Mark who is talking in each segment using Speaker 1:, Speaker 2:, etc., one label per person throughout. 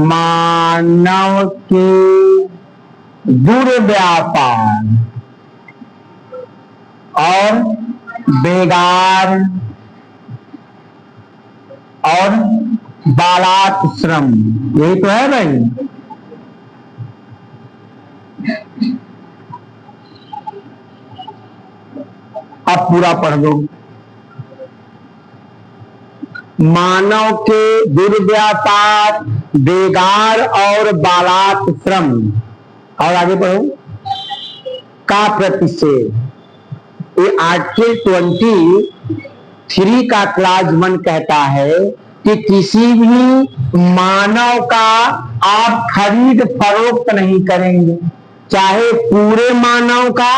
Speaker 1: मानव के दुर्व्यापार और बेगार और बालात श्रम, यही तो है भाई। अब पूरा पढ़ दो। मानव के दुर्व्यापार, बेगार और बालात श्रम, और आगे बढ़ो, का प्रतिषेध। ये आर्टिकल 23 का क्लास 1 कहता है कि किसी भी मानव का आप खरीद फरोख्त नहीं करेंगे, चाहे पूरे मानव का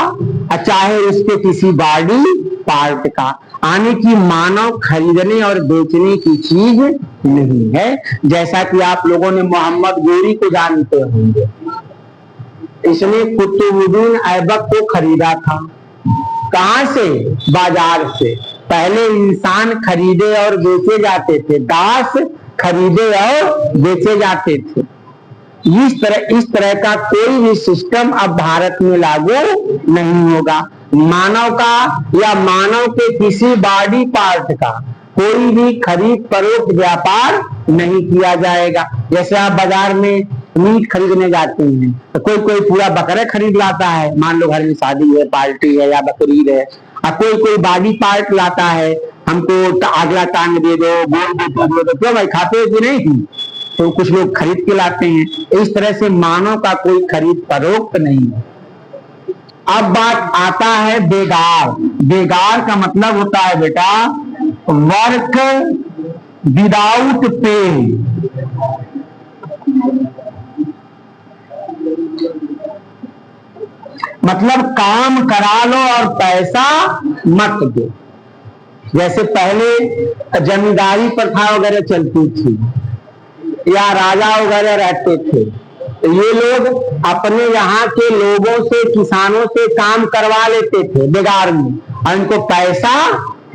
Speaker 1: चाहे उसके किसी बॉडी पार्ट का। यानी कि मानव खरीदने और बेचने की चीज नहीं है। जैसा कि आप लोगों ने मोहम्मद गोरी को जानते होंगे, इसने कुतुबुद्दीन ऐबक को खरीदा था। कहां से? बाजार से। पहले इंसान खरीदे और बेचे जाते थे, दास खरीदे और बेचे जाते थे। इस तरह का कोई भी सिस्टम अब भारत में लागू नहीं होगा। मानव का या मानव के किसी बॉडी पार्ट का कोई भी खरीद फरोख्त व्यापार नहीं किया जाएगा। जैसे आप बाजार में मीट खरीदने जाते हैं तो कोई पूरा बकरा खरीद लाता है, मान लो घर में शादी है, पार्टी है या बकरीद है, और कोई बॉडी पार्ट लाता है, हमको अगला टांग दे दो, गोल दे दो, क्यों भाई खाते हो कि नहीं? तो कुछ लोग खरीद के लाते हैं। इस तरह से मानव का कोई खरीद फरोख्त नहीं है। अब बात आता है बेगार। बेगार का मतलब होता है बेटा वर्क विदाउट पे। मतलब काम करा लो और पैसा मत दो। जैसे पहले जमींदारी प्रथा वगैरह चलती थी या राजा वगैरह रहते थे, तो ये लोग अपने यहाँ के लोगों से, किसानों से काम करवा लेते थे बेगार में, और इनको पैसा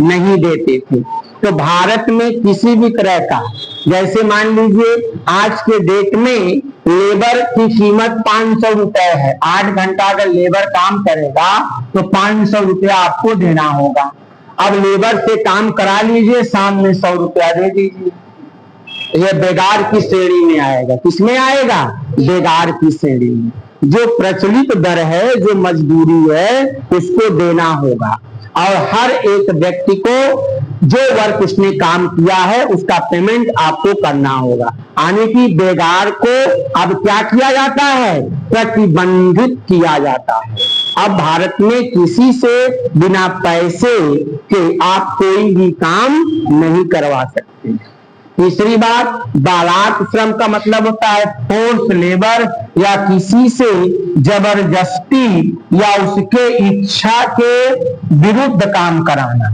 Speaker 1: नहीं देते थे। तो भारत में किसी भी तरह का, जैसे मान लीजिए आज के डेट में लेबर की कीमत 500 रुपए है। 8 घंटा अगर लेबर काम करेगा तो 500 रुपया आपको देना होगा। अब लेबर से काम करा लीजिए, शाम में 100 रुपया दे दीजिए। यह बेगार की श्रेणी में आएगा। किसमें आएगा? बेगार की श्रेणी में। जो प्रचलित दर है, जो मजदूरी है, उसको देना होगा, और हर एक व्यक्ति को जो वर्क उसने काम किया है उसका पेमेंट आपको करना होगा। यानी कि बेगार को अब क्या किया जाता है? प्रतिबंधित किया जाता है। अब भारत में किसी से बिना पैसे के आप कोई भी काम नहीं करवा सकते। तीसरी बात, बालात श्रम का मतलब होता है फोर्स लेबर, या किसी से जबरदस्ती या उसके इच्छा के विरुद्ध काम कराना।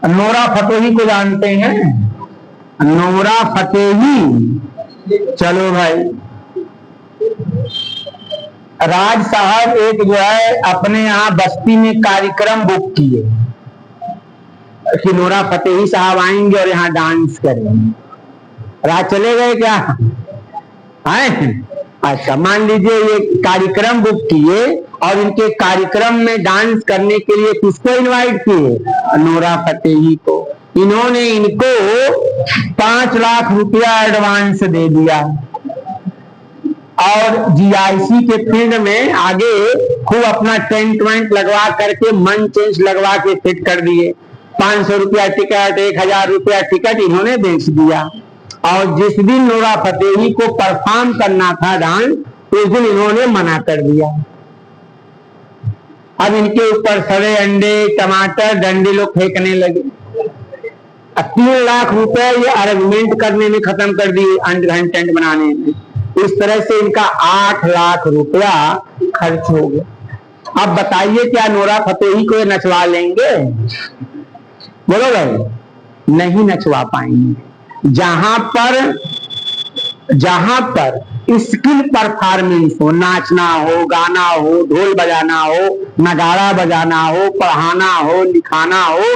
Speaker 1: नोरा फतेही को जानते हैं? नोरा फतेही, चलो भाई, राज साहब एक जो है अपने यहाँ बस्ती में कार्यक्रम बुक किए कि नोरा फतेही साहब आएंगे और यहाँ डांस करेंगे। राज चले गए क्या? आए? अच्छा, मान लीजिए ये कार्यक्रम बुक किए और इनके कार्यक्रम में डांस करने के लिए किसको इनवाइट किए? नोरा फतेही को। इन्होंने इनको 5 लाख रुपया एडवांस दे दिया और GIC के फील्ड में आगे खूब अपना टेंट वेंट लगवा करके, मंच लगवा के फिट कर दिए। 500 रुपया टिकट, 1000 रुपया टिकट इन्होंने बेच दिया। और जिस दिन नोरा फतेही को परफॉर्म करना था डांस, उस दिन इन्होंने मना कर दिया। अब इनके ऊपर सड़े अंडे, टमाटर, डंडे लोग फेंकने लगे। 3 लाख रुपए ये अरेंजमेंट करने में खत्म कर दिए, अंडरहैंड टेंट बनाने में। इस तरह से इनका 8 लाख रुपया खर्च हो गया। अब बताइए क्या नोरा फतेही को ये नचवा लेंगे? बोलो भाई, नहीं नचवा पाएंगे। जहां पर स्किल परफॉर्मेंस हो, नाचना हो, गाना हो, ढोल बजाना हो, नगाड़ा बजाना हो, पढ़ाना हो, लिखाना हो,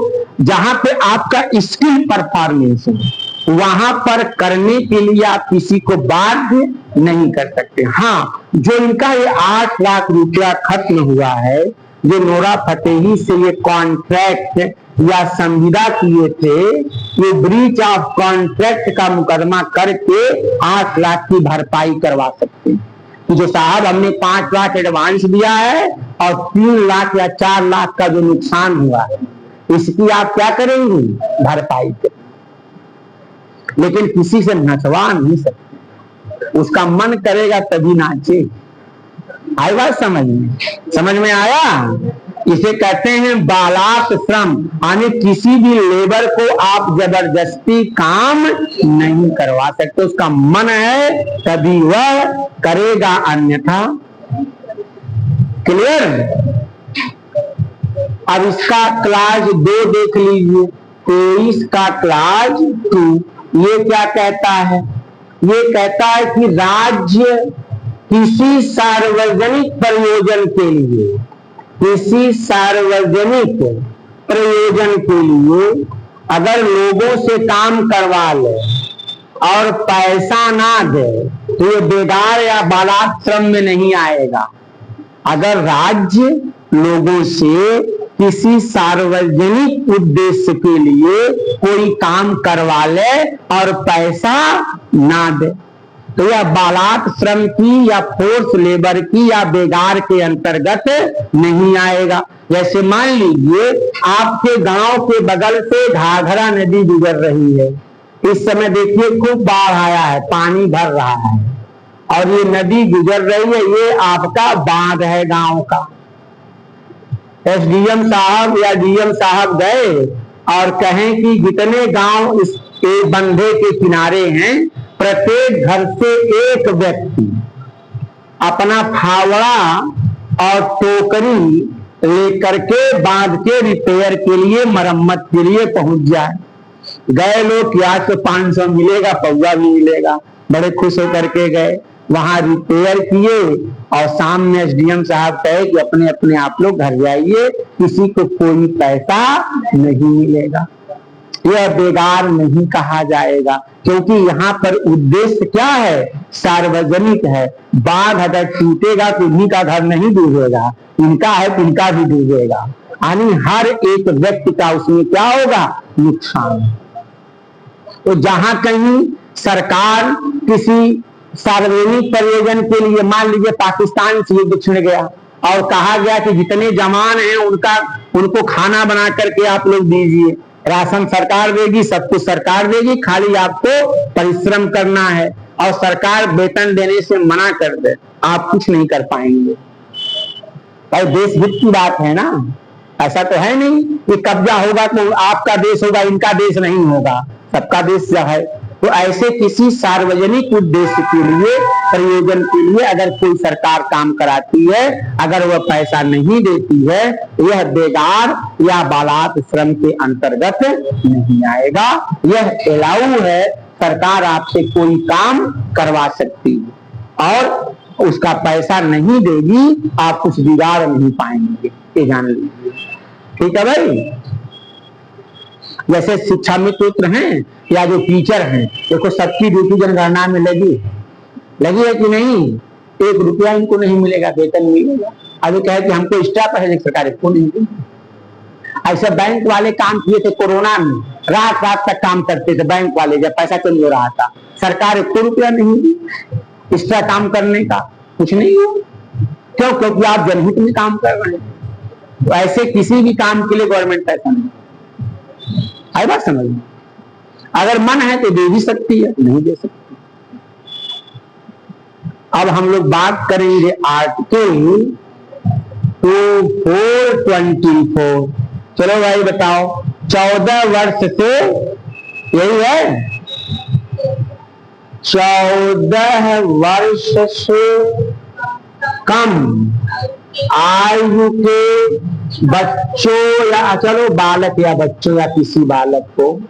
Speaker 1: जहां पे आपका स्किल परफॉर्मेंस हो, वहां पर करने के लिए आप किसी को बाध्य नहीं कर सकते। हाँ, जो इनका ये 8 लाख रुपया खत्म हुआ है, जो नोरा फतेही से ये कॉन्ट्रैक्ट या संविदा किए थे, ये ब्रीच ऑफ कॉन्ट्रैक्ट का मुकदमा करके 8 लाख की भरपाई करवा सकते हैं। तो जो साहब हमने 5 लाख एडवांस दिया है और 3 लाख या 4 लाख का जो नुकसान हुआ है, इसकी आप क्या करेंगे? भरपाई करेंगे। लेकिन किसी से नचवा नहीं सकते, उसका मन करेगा तभी नाचे। आई बात समझ में आया? इसे कहते हैं बालात श्रम, यानी किसी भी लेबर को आप जबरदस्ती काम नहीं करवा सकते, उसका मन है तभी वह करेगा, अन्यथा। क्लियर? अब इसका क्लास 2 देख लीजिए, 23 का क्लास 2 ये क्या कहता है? ये कहता है कि राज्य किसी सार्वजनिक प्रयोजन के लिए, किसी सार्वजनिक प्रयोजन के लिए अगर लोगों से काम करवा ले और पैसा ना दे तो ये बेगार या बालात श्रम में नहीं आएगा। अगर राज्य लोगों से किसी सार्वजनिक उद्देश्य के लिए कोई काम करवा ले और पैसा ना दे तो यह बालात श्रम की या फोर्स लेबर की या बेगार के अंतर्गत नहीं आएगा। जैसे मान लीजिए आपके गांव के बगल से घाघरा नदी गुजर रही है, इस समय देखिए खूब बाढ़ आया है, पानी भर रहा है और ये नदी गुजर रही है, ये आपका बांध है गांव का। एसडीएम साहब या डीएम साहब गए और कहें कि जितने गांव इस बंधे के किनारे हैं, प्रत्येक घर से एक व्यक्ति अपना फावड़ा और टोकरी लेकर के बांध के रिपेयर के लिए, मरम्मत के लिए पहुंच जाए। गए लोग कि आज तो 500 मिलेगा, पौवा भी मिलेगा, बड़े खुश होकर के गए, वहां रिपेयर किए और शाम में एसडीएम साहब कहे कि अपने अपने आप लोग घर जाइए, किसी को कोई पैसा नहीं मिलेगा। यह बेगार नहीं कहा जाएगा, क्योंकि यहाँ पर उद्देश्य क्या है? सार्वजनिक है। बांध अगर टूटेगा तो इन्हीं का घर नहीं डूबेगा, इनका है तो इनका भी डूबेगा, यानी हर एक व्यक्ति का उसमें क्या होगा? नुकसान। तो जहां कहीं सरकार किसी सार्वजनिक प्रयोजन के लिए, मान लीजिए पाकिस्तान से युद्ध छिड़ गया और कहा गया कि जितने जवान हैं उनको खाना बना करके आप लोग दीजिए, राशन सरकार देगी, सब कुछ सरकार देगी, खाली आपको परिश्रम करना है, और सरकार वेतन देने से मना कर दे, आप कुछ नहीं कर पाएंगे। भाई देश हित की बात है ना, ऐसा तो है नहीं कि कब्जा होगा तो आपका देश होगा, इनका देश नहीं होगा, सबका देश है। तो ऐसे किसी सार्वजनिक उद्देश्य के लिए, प्रयोजन के लिए अगर कोई सरकार काम कराती है, अगर वह पैसा नहीं देती है, यह बेगार या बालात श्रम के अंतर्गत नहीं आएगा। यह अलाउ है, सरकार आपसे कोई काम करवा सकती है और उसका पैसा नहीं देगी, आप कुछ बिगाड़ नहीं पाएंगे, ये जान लीजिए। ठीक है भाई? जैसे शिक्षा मित्र हैं या जो टीचर हैं, देखो सबकी ड्यूटी जनगणना में लगी है कि नहीं? 1 रुपया इनको नहीं मिलेगा, वेतन मिलेगा। अब कहे कि हमको एक्स्ट्रा पैसे सरकार को नहीं देगी। ऐसे बैंक वाले काम किए थे कोरोना में, रात तक काम करते थे बैंक वाले, जब पैसा कम हो रहा था, सरकार 1 रुपया नहीं दी एक्स्ट्रा काम करने का, कुछ नहीं हो। क्यों? क्योंकि आप जनहित में काम कर रहे हैं। तो ऐसे किसी भी काम के लिए गवर्नमेंट पैसा नहीं, आई बात समझ में? अगर मन है तो दे भी सकती है, नहीं दे सकती। अब हम लोग बात करेंगे आर्टिकल 2424। चलो भाई बताओ, 14 वर्ष से, यही है, 14 वर्ष से कम आयु के बच्चों या चलो बालक या बच्चों या किसी बालक को,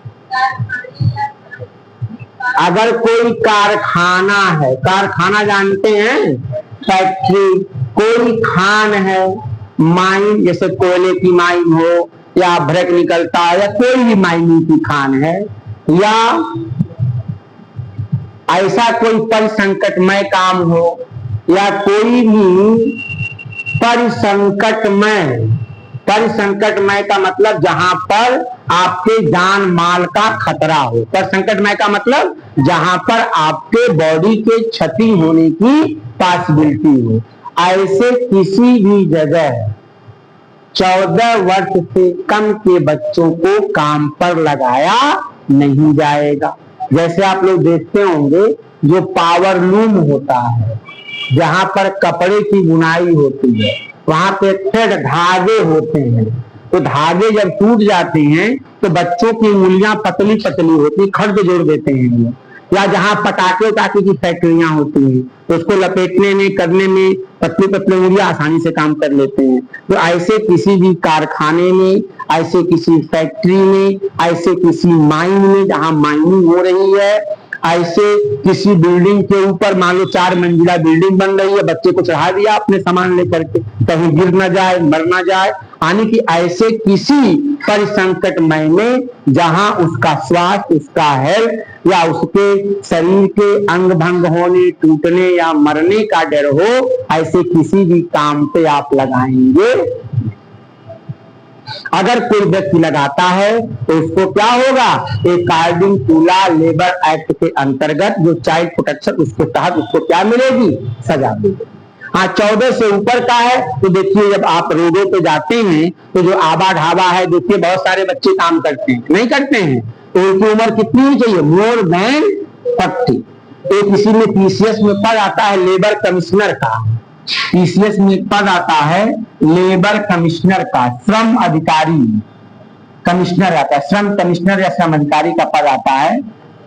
Speaker 1: अगर कोई कारखाना है, कारखाना जानते हैं, फैक्ट्री, कोई खान है, माइन, जैसे कोयले की माइन हो या भ्रक निकलता है, या कोई भी माइनिंग की खान है, या ऐसा कोई परिसंकटमय काम हो या कोई भी परिसंकटमय का मतलब जहां पर आपके जान माल का खतरा हो। परिसंकटमय का मतलब जहां पर आपके बॉडी के क्षति होने की पॉसिबिलिटी हो, ऐसे किसी भी जगह 14 वर्ष से कम के बच्चों को काम पर लगाया नहीं जाएगा। जैसे आप लोग देखते होंगे जो पावर लूम होता है, जहां पर कपड़े की बुनाई होती है, वहां पे थ्रेड धागे होते हैं, तो धागे जब टूट जाते हैं तो बच्चों की उंगलियां पतली पतली होती, खर्च जोड़ देते हैं। या जहां पटाखे उटाखे की फैक्ट्रियां होती हैं तो उसको लपेटने में करने में पतली पतली उंगलियां आसानी से काम कर लेते हैं। तो ऐसे किसी भी कारखाने में, ऐसे किसी फैक्ट्री में, ऐसे किसी माइन में जहां माइनिंग हो रही है, ऐसे किसी बिल्डिंग के ऊपर मान लो 4 मंजिला बिल्डिंग बन रही है, बच्चे को चढ़ा दिया अपने सामान लेकर के, कहीं गिर ना जाए, मर ना जाए, यानी कि ऐसे किसी परिसंकटमय में जहां उसका स्वास्थ्य, उसका हेल्थ या उसके शरीर के अंग भंग होने, टूटने या मरने का डर हो, ऐसे किसी भी काम पे आप लगाएंगे। अगर कोई व्यक्ति लगाता है तो उसको क्या होगा, according to law labour act के अंतर्गत जो चाइल्ड प्रोटेक्शन उसके तहत उसको क्या मिलेगी, सजा मिलेगी। हाँ, 14 से ऊपर का है तो देखिए जब आप रोडों पे जाते हैं तो जो आबा ढाबा है, देखिए बहुत सारे बच्चे काम करते हैं, नहीं करते हैं, तो उनकी उम्र कितनी होनी चाहिए, मोर देन 40। एक इसी में पीसीएस में पद आता है लेबर कमिश्नर का, पीसीएस में पद आता है लेबर कमिश्नर का, श्रम अधिकारी कमिश्नर आता है, श्रम कमिश्नर या श्रम अधिकारी का पद आता है।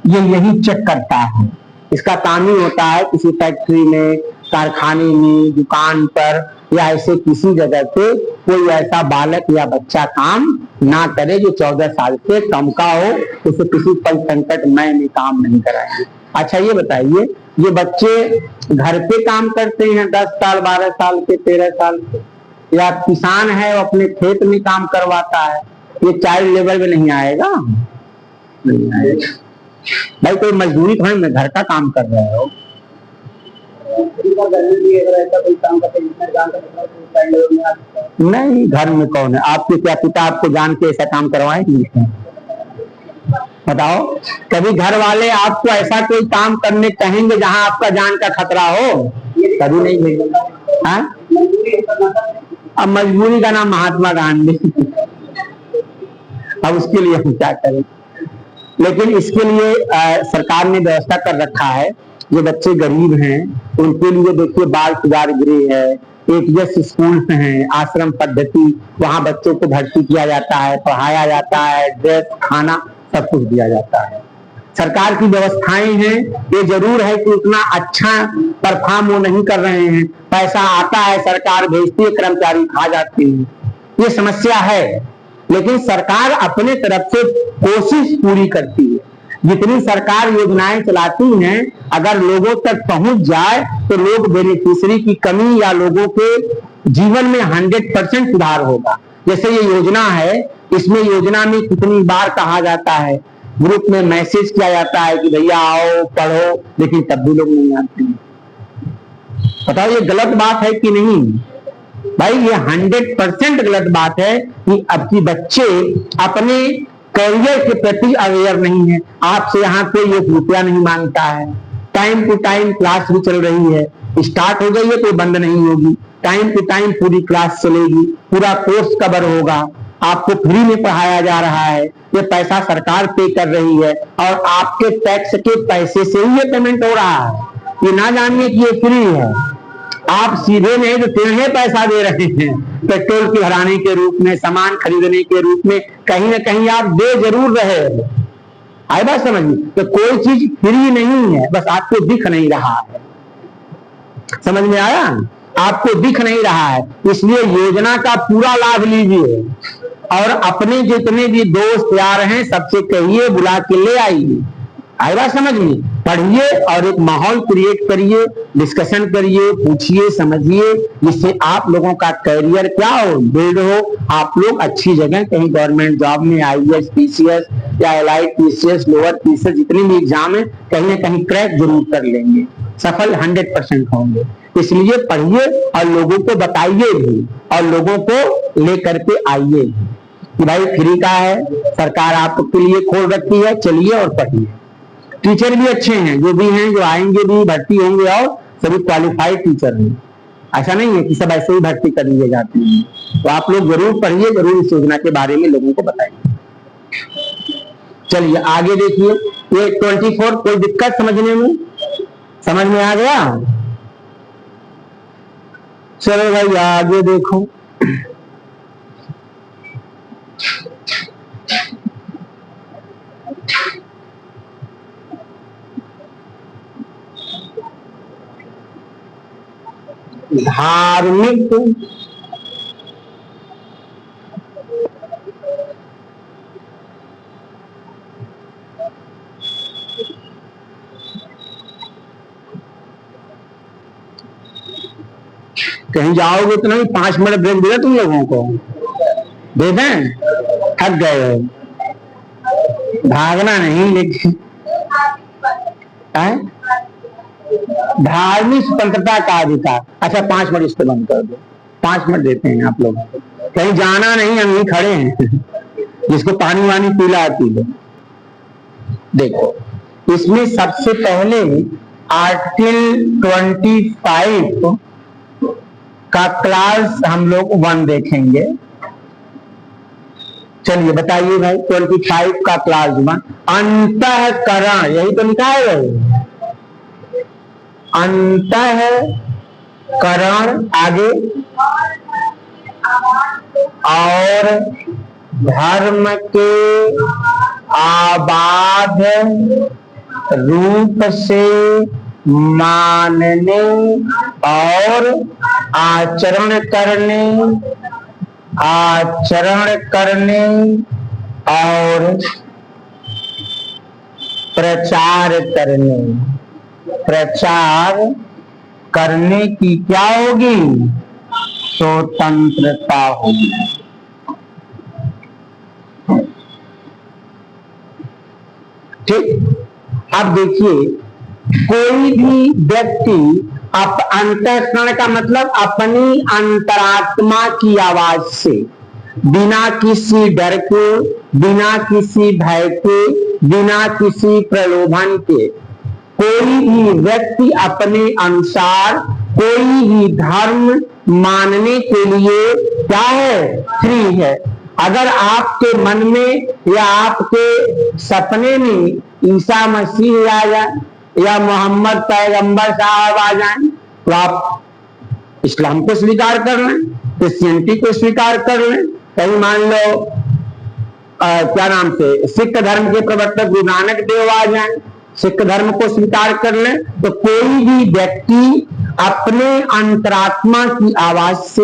Speaker 1: ये यही चेक करता है, इसका काम ही होता है किसी फैक्ट्री में, कारखाने में, दुकान पर या ऐसे किसी जगह पे कोई ऐसा बालक या बच्चा काम ना करे जो 14 साल से कम का हो, उसे किसी परिसंकटमय में काम नहीं कराएंगे। अच्छा ये बताइए, ये बच्चे घर पे काम करते हैं 10 साल, 12 साल के, 13 साल के, या किसान है वो अपने खेत में काम करवाता है, ये चाइल्ड लेबर में नहीं आएगा? नहीं आएगा भाई। कोई मजदूरी तो है, मैं घर का काम कर रहे हो, नहीं घर में कौन है आपके, क्या पिता आपको जान के ऐसा काम करवाएंगे? बताओ, कभी घर वाले आपको ऐसा कोई काम करने कहेंगे जहां आपका जान का खतरा हो? कभी नहीं कहेंगे। अब मजबूरी का नाम महात्मा गांधी। अब उसके लिए हम क्या करें, लेकिन इसके लिए सरकार ने व्यवस्था कर रखा है। जो बच्चे गरीब हैं उनके लिए देखिए बाल सुधार गृह है, एटीएस स्कूल हैं, आश्रम पद्धति, वहां बच्चों को भर्ती किया जाता है, पढ़ाया जाता है, ड्रेस, खाना सब कुछ दिया जाता है। सरकार की व्यवस्थाएं हैं, ये जरूर है कि उतना अच्छा परफॉर्म वो नहीं कर रहे हैं, पैसा आता है सरकार भेजती है, कर्मचारी खा जाते हैं, ये समस्या है। लेकिन सरकार अपने तरफ से कोशिश पूरी करती है, जितनी सरकार योजनाएं चलाती हैं अगर लोगों तक पहुंच जाए तो लोग बेनिफिशियरी की कमी या लोगों के जीवन में 100% सुधार होगा। जैसे ये योजना है, इसमें योजना में कितनी बार कहा जाता है, ग्रुप में मैसेज किया जाता है कि भैया आओ पढ़ो, लेकिन तब भी लोग नहीं आते हैं। बताओ ये गलत बात है कि नहीं भाई? ये 100% गलत बात है कि अब की बच्चे अपने करियर के प्रति अवेयर नहीं है। आपसे यहाँ पे 1 रुपया नहीं मांगता है, टाइम टू टाइम क्लास भी चल रही है, स्टार्ट हो गई है तो बंद नहीं होगी, टाइम टू टाइम पूरी क्लास चलेगी, पूरा कोर्स कवर होगा, आपको फ्री में पढ़ाया जा रहा है, ये पैसा सरकार पे कर रही है और आपके टैक्स के पैसे से ही ये पेमेंट हो रहा है। ये ना जानिए कि ये फ्री है, आप सीधे नहीं तो टेढ़े पैसा दे रहे हैं, पेट्रोल की भराने के रूप में, सामान खरीदने के रूप में, कहीं ना कहीं आप दे जरूर रहे हो। आई बात समझिए, तो कोई चीज फ्री नहीं है, बस आपको दिख नहीं रहा है। समझ में आया? आपको दिख नहीं रहा है, इसलिए योजना का पूरा लाभ लीजिए और अपने जितने भी दोस्त यार हैं सबसे कहिए बुला के ले आइए, आई बात समझ में? पढ़िए और एक माहौल क्रिएट करिए, डिस्कशन करिए, पूछिए, समझिए, जिससे आप लोगों का करियर क्या हो, बिल्ड हो, आप लोग अच्छी जगह कहीं गवर्नमेंट जॉब में आईएएस, पीसीएस या एलाइड पीसीएस, लोअर पीसीएस जितनी भी एग्जाम है कहीं ना कहीं क्रैक जरूर कर लेंगे, सफल 100% होंगे। इसलिए पढ़िए और लोगों को बताइए भी और लोगों को लेकर के आइए कि भाई फ्री का है, सरकार आपके लिए खोल रखी है, चलिए और पढ़िए। टीचर भी अच्छे हैं, जो भी हैं, जो आएंगे भी, भर्ती होंगे और सभी क्वालिफाइड टीचर हैं। ऐसा नहीं है कि सब ऐसे ही भर्ती कर लिए जाते हैं। तो आप लोग जरूर पढ़िए, जरूर इस योजना के बारे में लोगों को बताइए। चलिए आगे देखिए, ये 24 कोई दिक्कत समझने में? समझ में आ गया? चलो भाई आगे देखो। धार्मिक कहीं जाओगे तो नहीं, 5 मिनट ब्रेक दे तुम लोगों को? दे दें? थक गए हो? भागना नहीं लेकिन धार्मिक स्वतंत्रता का अधिकार। अच्छा 5 मिनट इस पे बंद कर दो, 5 मिनट देते हैं आप लोग, कहीं जाना नहीं, हम यहीं खड़े हैं। जिसको पानी वानी पीला पी लो। देखो इसमें सबसे पहले आर्टिकल 25 का क्लास हम लोग 1 देखेंगे। चलिए बताइए भाई, 25 का क्लास 1 अंतःकरण, यही तो लिखा है। अंतःकरण आगे और धर्म के आबाद रूप से मानने और आचरण करने और प्रचार करने की क्या होगी? स्वतंत्रता होगी। ठीक, अब देखिए कोई भी व्यक्ति अंतःकरण का मतलब अपनी अंतरात्मा की आवाज से, बिना किसी डर के, बिना किसी भय के, बिना किसी प्रलोभन के कोई भी व्यक्ति अपने अनुसार कोई भी धर्म मानने के लिए क्या है? फ्री है। अगर आपके मन में या आपके सपने में ईसा मसीह आ जाए या मोहम्मद पैगंबर साहब आ जाए तो आप इस्लाम को स्वीकार कर लें, क्रिश्चियनिटी को स्वीकार कर लें। कहीं मान लो क्या नाम से सिख धर्म के प्रवर्तक गुरु नानक देव आ जाए, सिख धर्म को स्वीकार कर लें। तो कोई भी व्यक्ति अपने अंतरात्मा की आवाज से,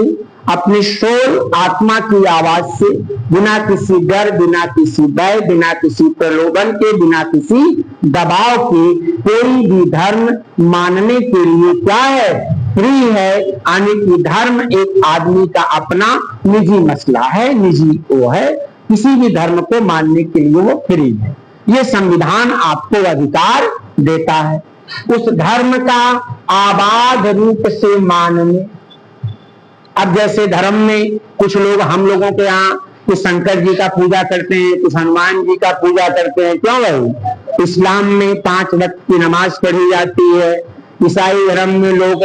Speaker 1: अपने सोल आत्मा की आवाज से, बिना किसी डर, बिना किसी भय, बिना किसी प्रलोभन के, बिना किसी दबाव के कोई भी धर्म मानने के लिए क्या है? फ्री है। यानी कि धर्म एक आदमी का अपना निजी मसला है, निजी वो है, किसी भी धर्म को मानने के लिए वो फ्री है। ये संविधान आपको अधिकार देता है उस धर्म का आबाद रूप से मानने। अब जैसे धर्म में कुछ लोग, हम लोगों के यहाँ कुछ शंकर जी का पूजा करते हैं, कुछ हनुमान जी का पूजा करते हैं, क्यों भाई? इस्लाम में 5 वक्त की नमाज पढ़ी जाती है, ईसाई धर्म में लोग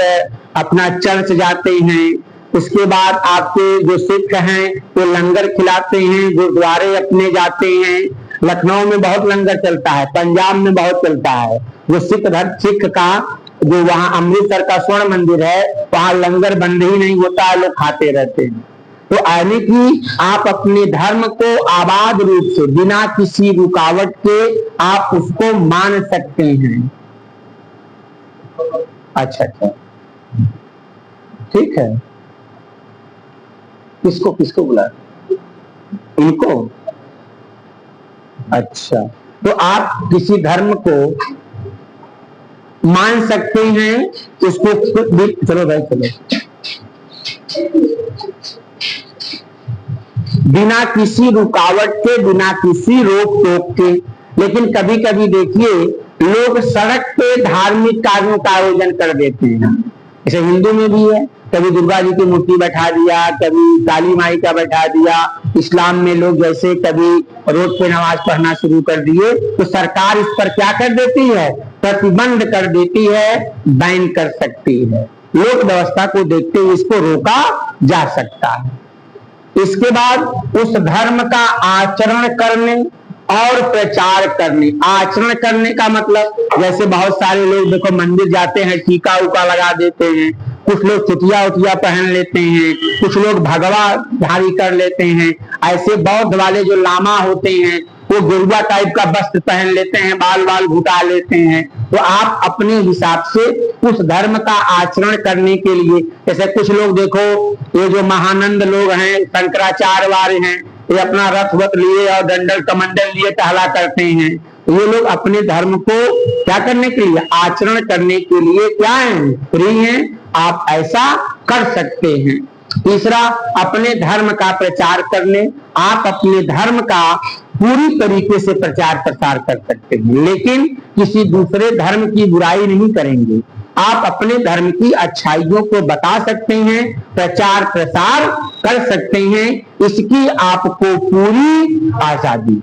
Speaker 1: अपना चर्च जाते हैं, उसके बाद आपके जो सिख हैं वो लंगर खिलाते हैं, गुरुद्वारे अपने जाते हैं। लखनऊ में बहुत लंगर चलता है, पंजाब में बहुत चलता है। जो सिख का जो वहां अमृतसर का स्वर्ण मंदिर है, वहां लंगर बंद ही नहीं होता है, लोग खाते रहते हैं। तो यानी कि आप अपने धर्म को आबाद रूप से, बिना किसी रुकावट के आप उसको मान सकते हैं। अच्छा अच्छा, ठीक है। किसको किसको बुला? इनको? अच्छा, तो आप किसी धर्म को मान सकते हैं, उसको चलो भाई चलो, बिना किसी रुकावट के, बिना किसी रोक टोक के। लेकिन कभी कभी देखिए लोग सड़क पे धार्मिक कार्यों का आयोजन कर देते हैं। जैसे हिंदू में भी है, कभी दुर्गा जी की मूर्ति बैठा दिया, कभी काली माई का बैठा दिया। इस्लाम में लोग जैसे कभी रोड पे नमाज पढ़ना शुरू कर दिए, तो सरकार इस पर क्या कर देती है, प्रतिबंध कर देती है, बैन कर सकती है। लोक व्यवस्था को देखते हुए इसको रोका जा सकता है। इसके बाद उस धर्म का आचरण करने और प्रचार करने। आचरण करने का मतलब जैसे बहुत सारे लोग देखो मंदिर जाते हैं, टीका उका लगा देते हैं, कुछ लोग चुटिया उटिया पहन लेते हैं, कुछ लोग भगवा धारी कर लेते हैं। ऐसे बौद्ध वाले जो लामा होते हैं वो गेरुआ टाइप का वस्त्र पहन लेते हैं, बाल बाल घुटा लेते हैं। तो आप अपने हिसाब से उस धर्म का आचरण करने के लिए, जैसे कुछ लोग देखो ये जो महानंद लोग हैं, शंकराचार्य वाले हैं, ये अपना रथ वत लिए और दंडल कमंडल लिए टहला करते हैं। ये लोग अपने धर्म को क्या करने के लिए, आचरण करने के लिए क्या है, फ्री हैं, आप ऐसा कर सकते हैं। तीसरा, अपने धर्म का प्रचार करने। आप अपने धर्म का पूरी तरीके से प्रचार प्रसार कर सकते हैं, लेकिन किसी दूसरे धर्म की बुराई नहीं करेंगे। आप अपने धर्म की अच्छाइयों को बता सकते हैं, प्रचार प्रसार कर सकते हैं, इसकी आपको पूरी आजादी।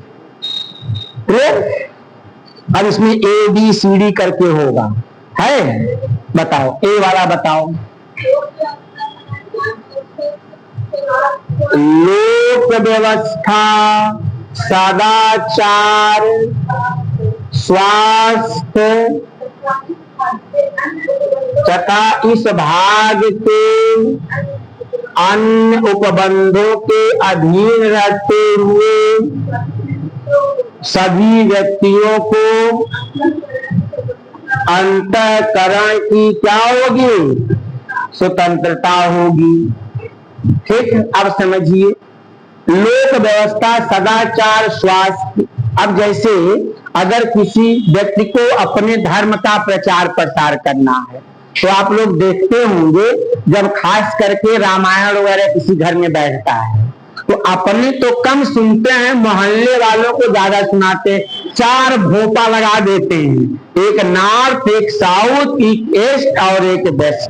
Speaker 1: अब इसमें ABCD करके होगा, है? बताओ, ए वाला बताओ। लोक व्यवस्था, सदाचार, स्वास्थ्य तथा इस भाग के अन्य उपबंधों के अधीन रहते हुए सभी व्यक्तियों को अंतःकरण की क्या होगी, स्वतंत्रता होगी। ठीक, अब समझिए, लोक व्यवस्था, सदाचार, स्वास्थ्य। अब जैसे अगर किसी व्यक्ति को अपने धर्म का प्रचार प्रसार करना है, तो आप लोग देखते होंगे जब खास करके रामायण वगैरह किसी घर में बैठता है, तो अपने तो कम सुनते हैं, मोहल्ले वालों को ज्यादा सुनाते हैं। 4 भोपा लगा देते हैं, एक नॉर्थ, एक साउथ, एक ईस्ट और एक वेस्ट।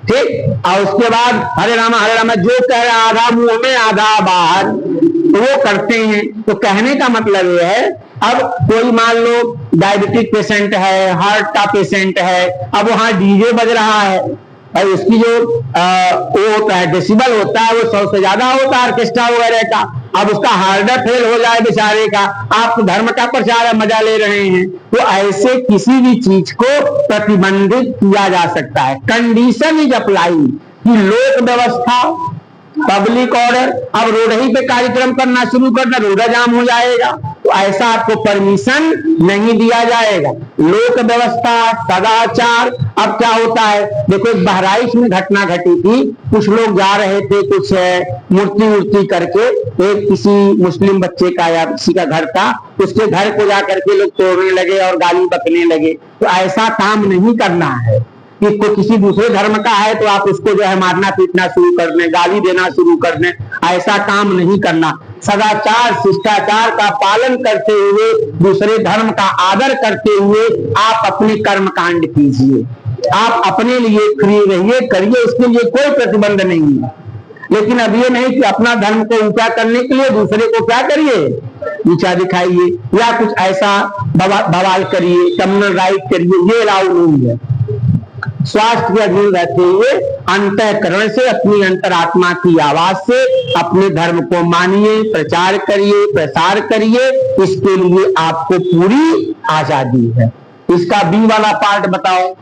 Speaker 1: ठीक, और उसके बाद हरे रामा जो कह रहा है, आधा मुंह में आधा बाहर, तो वो करते हैं। तो कहने का मतलब ये है, अब कोई मान लो डायबिटिक पेशेंट है, हार्ट का पेशेंट है, अब वहां डीजे बज रहा है और उसकी जो वो होता है डेसिबल होता है, वो 100 से ज्यादा होता है ऑर्केस्ट्रा वगैरह का। अब उसका हार्ट फेल हो जाए बेचारे का, आप धर्म का प्रचार मजा ले रहे हैं। तो ऐसे किसी भी चीज को प्रतिबंधित किया जा सकता है। कंडीशन इज अप्लाई कि लोक व्यवस्था, पब्लिक ऑर्डर। अब रोड ही पे कार्यक्रम करना शुरू करना, रोड जाम हो जाएगा, तो ऐसा आपको परमिशन नहीं दिया जाएगा। लोक व्यवस्था, सदाचार। अब क्या होता है, देखो एक बहराइच में घटना घटी थी, कुछ लोग जा रहे थे कुछ मूर्ति वूर्ति करके, एक किसी मुस्लिम बच्चे का या किसी का घर था, उसके घर को जा करके लोग तोड़ने लगे और गाली बकने लगे। तो ऐसा काम नहीं करना है कि कोई किसी दूसरे धर्म का है तो आप उसको जो है मारना पीटना शुरू कर दें, गाली देना शुरू कर दें, ऐसा काम नहीं करना। सदाचार, शिष्टाचार का पालन करते हुए, दूसरे धर्म का आदर करते हुए आप अपने कर्म कांड कीजिए। आप अपने लिए फ्री रहिए, करिए, इसके लिए कोई प्रतिबंध नहीं है। लेकिन अब ये नहीं कि अपना धर्म को ऊंचा करने के लिए दूसरे को क्या करिए, ऊंचा दिखाइए या कुछ ऐसा बवाल करिए, कम्युनल राइट करिए, ये अलाउ नहीं है। स्वास्थ्य के अधीन रहते हुए अंतःकरण से, अपनी अंतरात्मा की आवाज से अपने धर्म को मानिए, प्रचार करिए, प्रसार करिए, इसके लिए आपको पूरी आजादी है। इसका बी वाला पार्ट बताओ।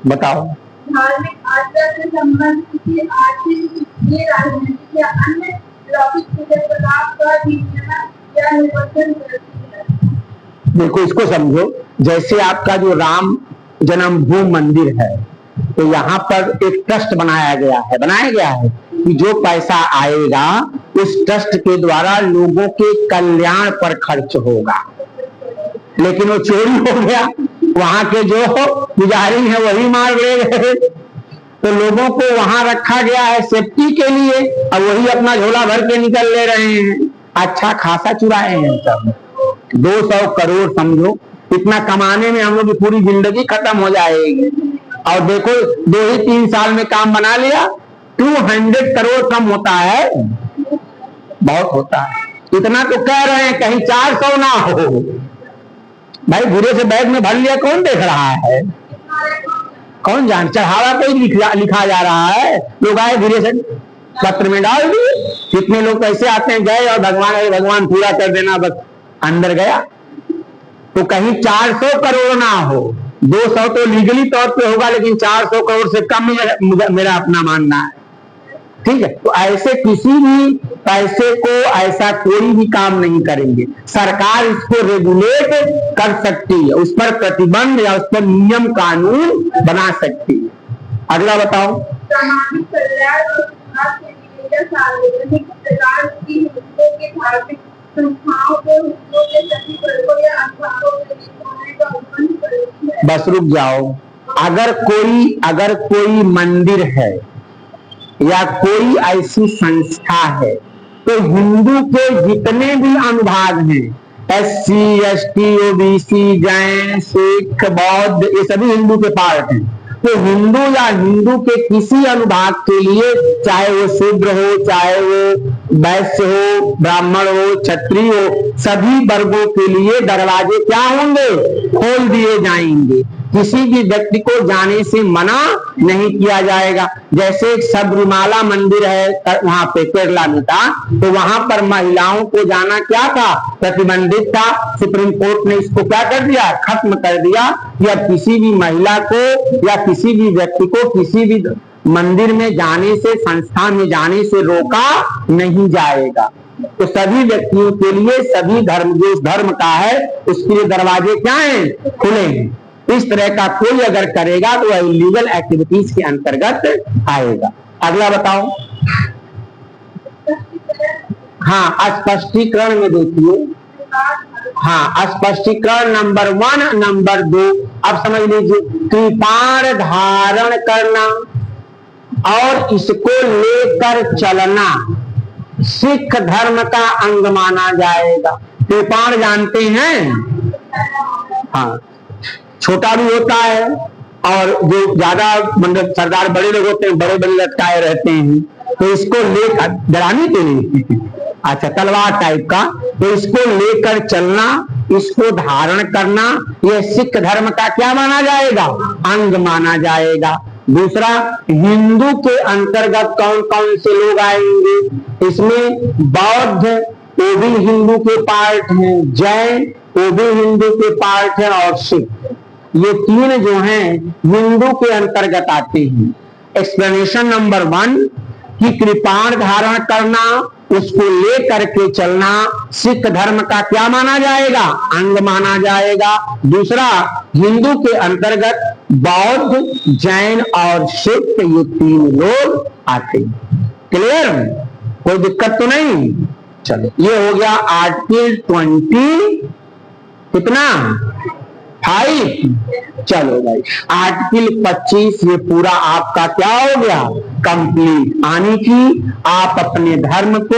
Speaker 1: बताओ।
Speaker 2: धार्मिक आचार से संबंधित आर्थिक, राजनीतिक या अन्य लौकिक क्रियाकलाप का नियमन या निबंधन करती है।
Speaker 1: देखो इसको समझो, जैसे आपका जो राम जन्मभूमि मंदिर है, तो यहाँ पर एक ट्रस्ट बनाया गया है कि जो पैसा आएगा उस ट्रस्ट के द्वारा लोगों के कल्याण पर खर्च होगा। लेकिन वो चोरी हो गया, वहां के जो पुजारी है वही मार गए, तो लोगों को वहां रखा गया है सेफ्टी के लिए, और वही अपना झोला भर के निकल ले रहे हैं। अच्छा खासा चुराए हैं सब, 200 करोड़ समझो, इतना कमाने में हम लोग की पूरी जिंदगी खत्म हो जाएगी। और देखो 2 ही 3 साल में काम बना लिया। 200 करोड़ कम होता है, बहुत होता है। इतना तो कह रहे हैं कहीं 400 ना हो। भाई बुरे से बैग में भर लिया, कौन देख रहा है, कौन जान, चढ़ावा पे लिखा जा रहा है। लोग आए धीरे से पत्र में डाल दिए, कितने लोग पैसे आते हैं, गए और भगवान पूरा कर देना, बस अंदर गया। तो कहीं 400 करोड़ ना हो, 200 तो लीगली तौर पे होगा, लेकिन 400 करोड़ से कम मेरा अपना मानना है। ठीक है, तो ऐसे किसी भी पैसे को ऐसा कोई भी काम नहीं करेंगे। सरकार इसको रेगुलेट कर सकती है, उस पर प्रतिबंध या उस पर नियम कानून बना सकती है। अगला बताओ।
Speaker 2: सामाजिक कल्याण और सुधार के लिए या सार्वजनिक प्रकार की हितों के धार्मिक संस्थाओं को हितों के सभी वर्गों या अखबारों में दिखाने का अनुबंध करती है।
Speaker 1: बस रुक जाओ। अगर कोई मंदिर है या कोई ऐसी संस्था है, तो हिंदू के जितने भी अनुभाग हैं, SC, ST, OBC, Jain, Sikh, बौद्ध, ये सभी हिंदू के पार्ट हैं। तो हिंदू या हिंदू के किसी अनुभाग के लिए, चाहे वो शूद्र हो, चाहे वो वैश्य हो, ब्राह्मण हो, क्षत्रिय हो, सभी वर्गों के लिए दरवाजे क्या होंगे, खोल दिए जाएंगे। किसी भी व्यक्ति को जाने से मना नहीं किया जाएगा। जैसे एक सबरीमाला मंदिर है वहां पे केरला में था, तो वहां पर महिलाओं को जाना क्या था, प्रतिबंधित था। सुप्रीम कोर्ट ने इसको क्या कर दिया, खत्म कर दिया कि अब किसी भी महिला को या किसी भी व्यक्ति को किसी भी मंदिर में जाने से, संस्था में जाने से रोका नहीं जाएगा। तो सभी व्यक्तियों के लिए, सभी धर्म, जो धर्म का है उसके लिए दरवाजे क्या हैं, खुले हैं। इस तरह का कोई अगर करेगा तो वह इलीगल एक्टिविटीज के अंतर्गत आएगा। अगला बताओ। हाँ, स्पष्टीकरण में देखिए। हाँ, स्पष्टीकरण नंबर 1, नंबर 2 अब समझ लीजिए। कृपाण धारण करना और इसको लेकर चलना सिख धर्म का अंग माना जाएगा। कृपाण जानते हैं? हाँ, छोटा भी होता है और जो ज्यादा मतलब सरदार बड़े लोग होते हैं, बड़े बड़े लटकाए रहते हैं, तो इसको लेकर डराने के लिए, अच्छा तलवार टाइप का, तो इसको लेकर चलना, इसको धारण करना, यह सिख धर्म का क्या माना जाएगा, अंग माना जाएगा। दूसरा, हिंदू के अंतर्गत कौन कौन से लोग आएंगे, इसमें बौद्ध वो भी हिंदू के पार्ट हैं, जैन वो भी हिंदू के पार्ट है, और सिख, ये 3 जो हैं हिंदू के अंतर्गत आते हैं। एक्सप्लेनेशन नंबर 1 कि कृपाण धारण करना, उसको लेकर के चलना सिख धर्म का क्या माना जाएगा, अंग माना जाएगा। दूसरा, हिंदू के अंतर्गत बौद्ध, जैन और सिख, ये 3 लोग आते हैं। क्लियर, कोई दिक्कत तो नहीं। चलो, ये हो गया आर्टिकल 20 कितना 5। चलो भाई, आर्टिकल 25 ये पूरा आपका क्या हो गया, कंप्लीट। आने की आप अपने धर्म को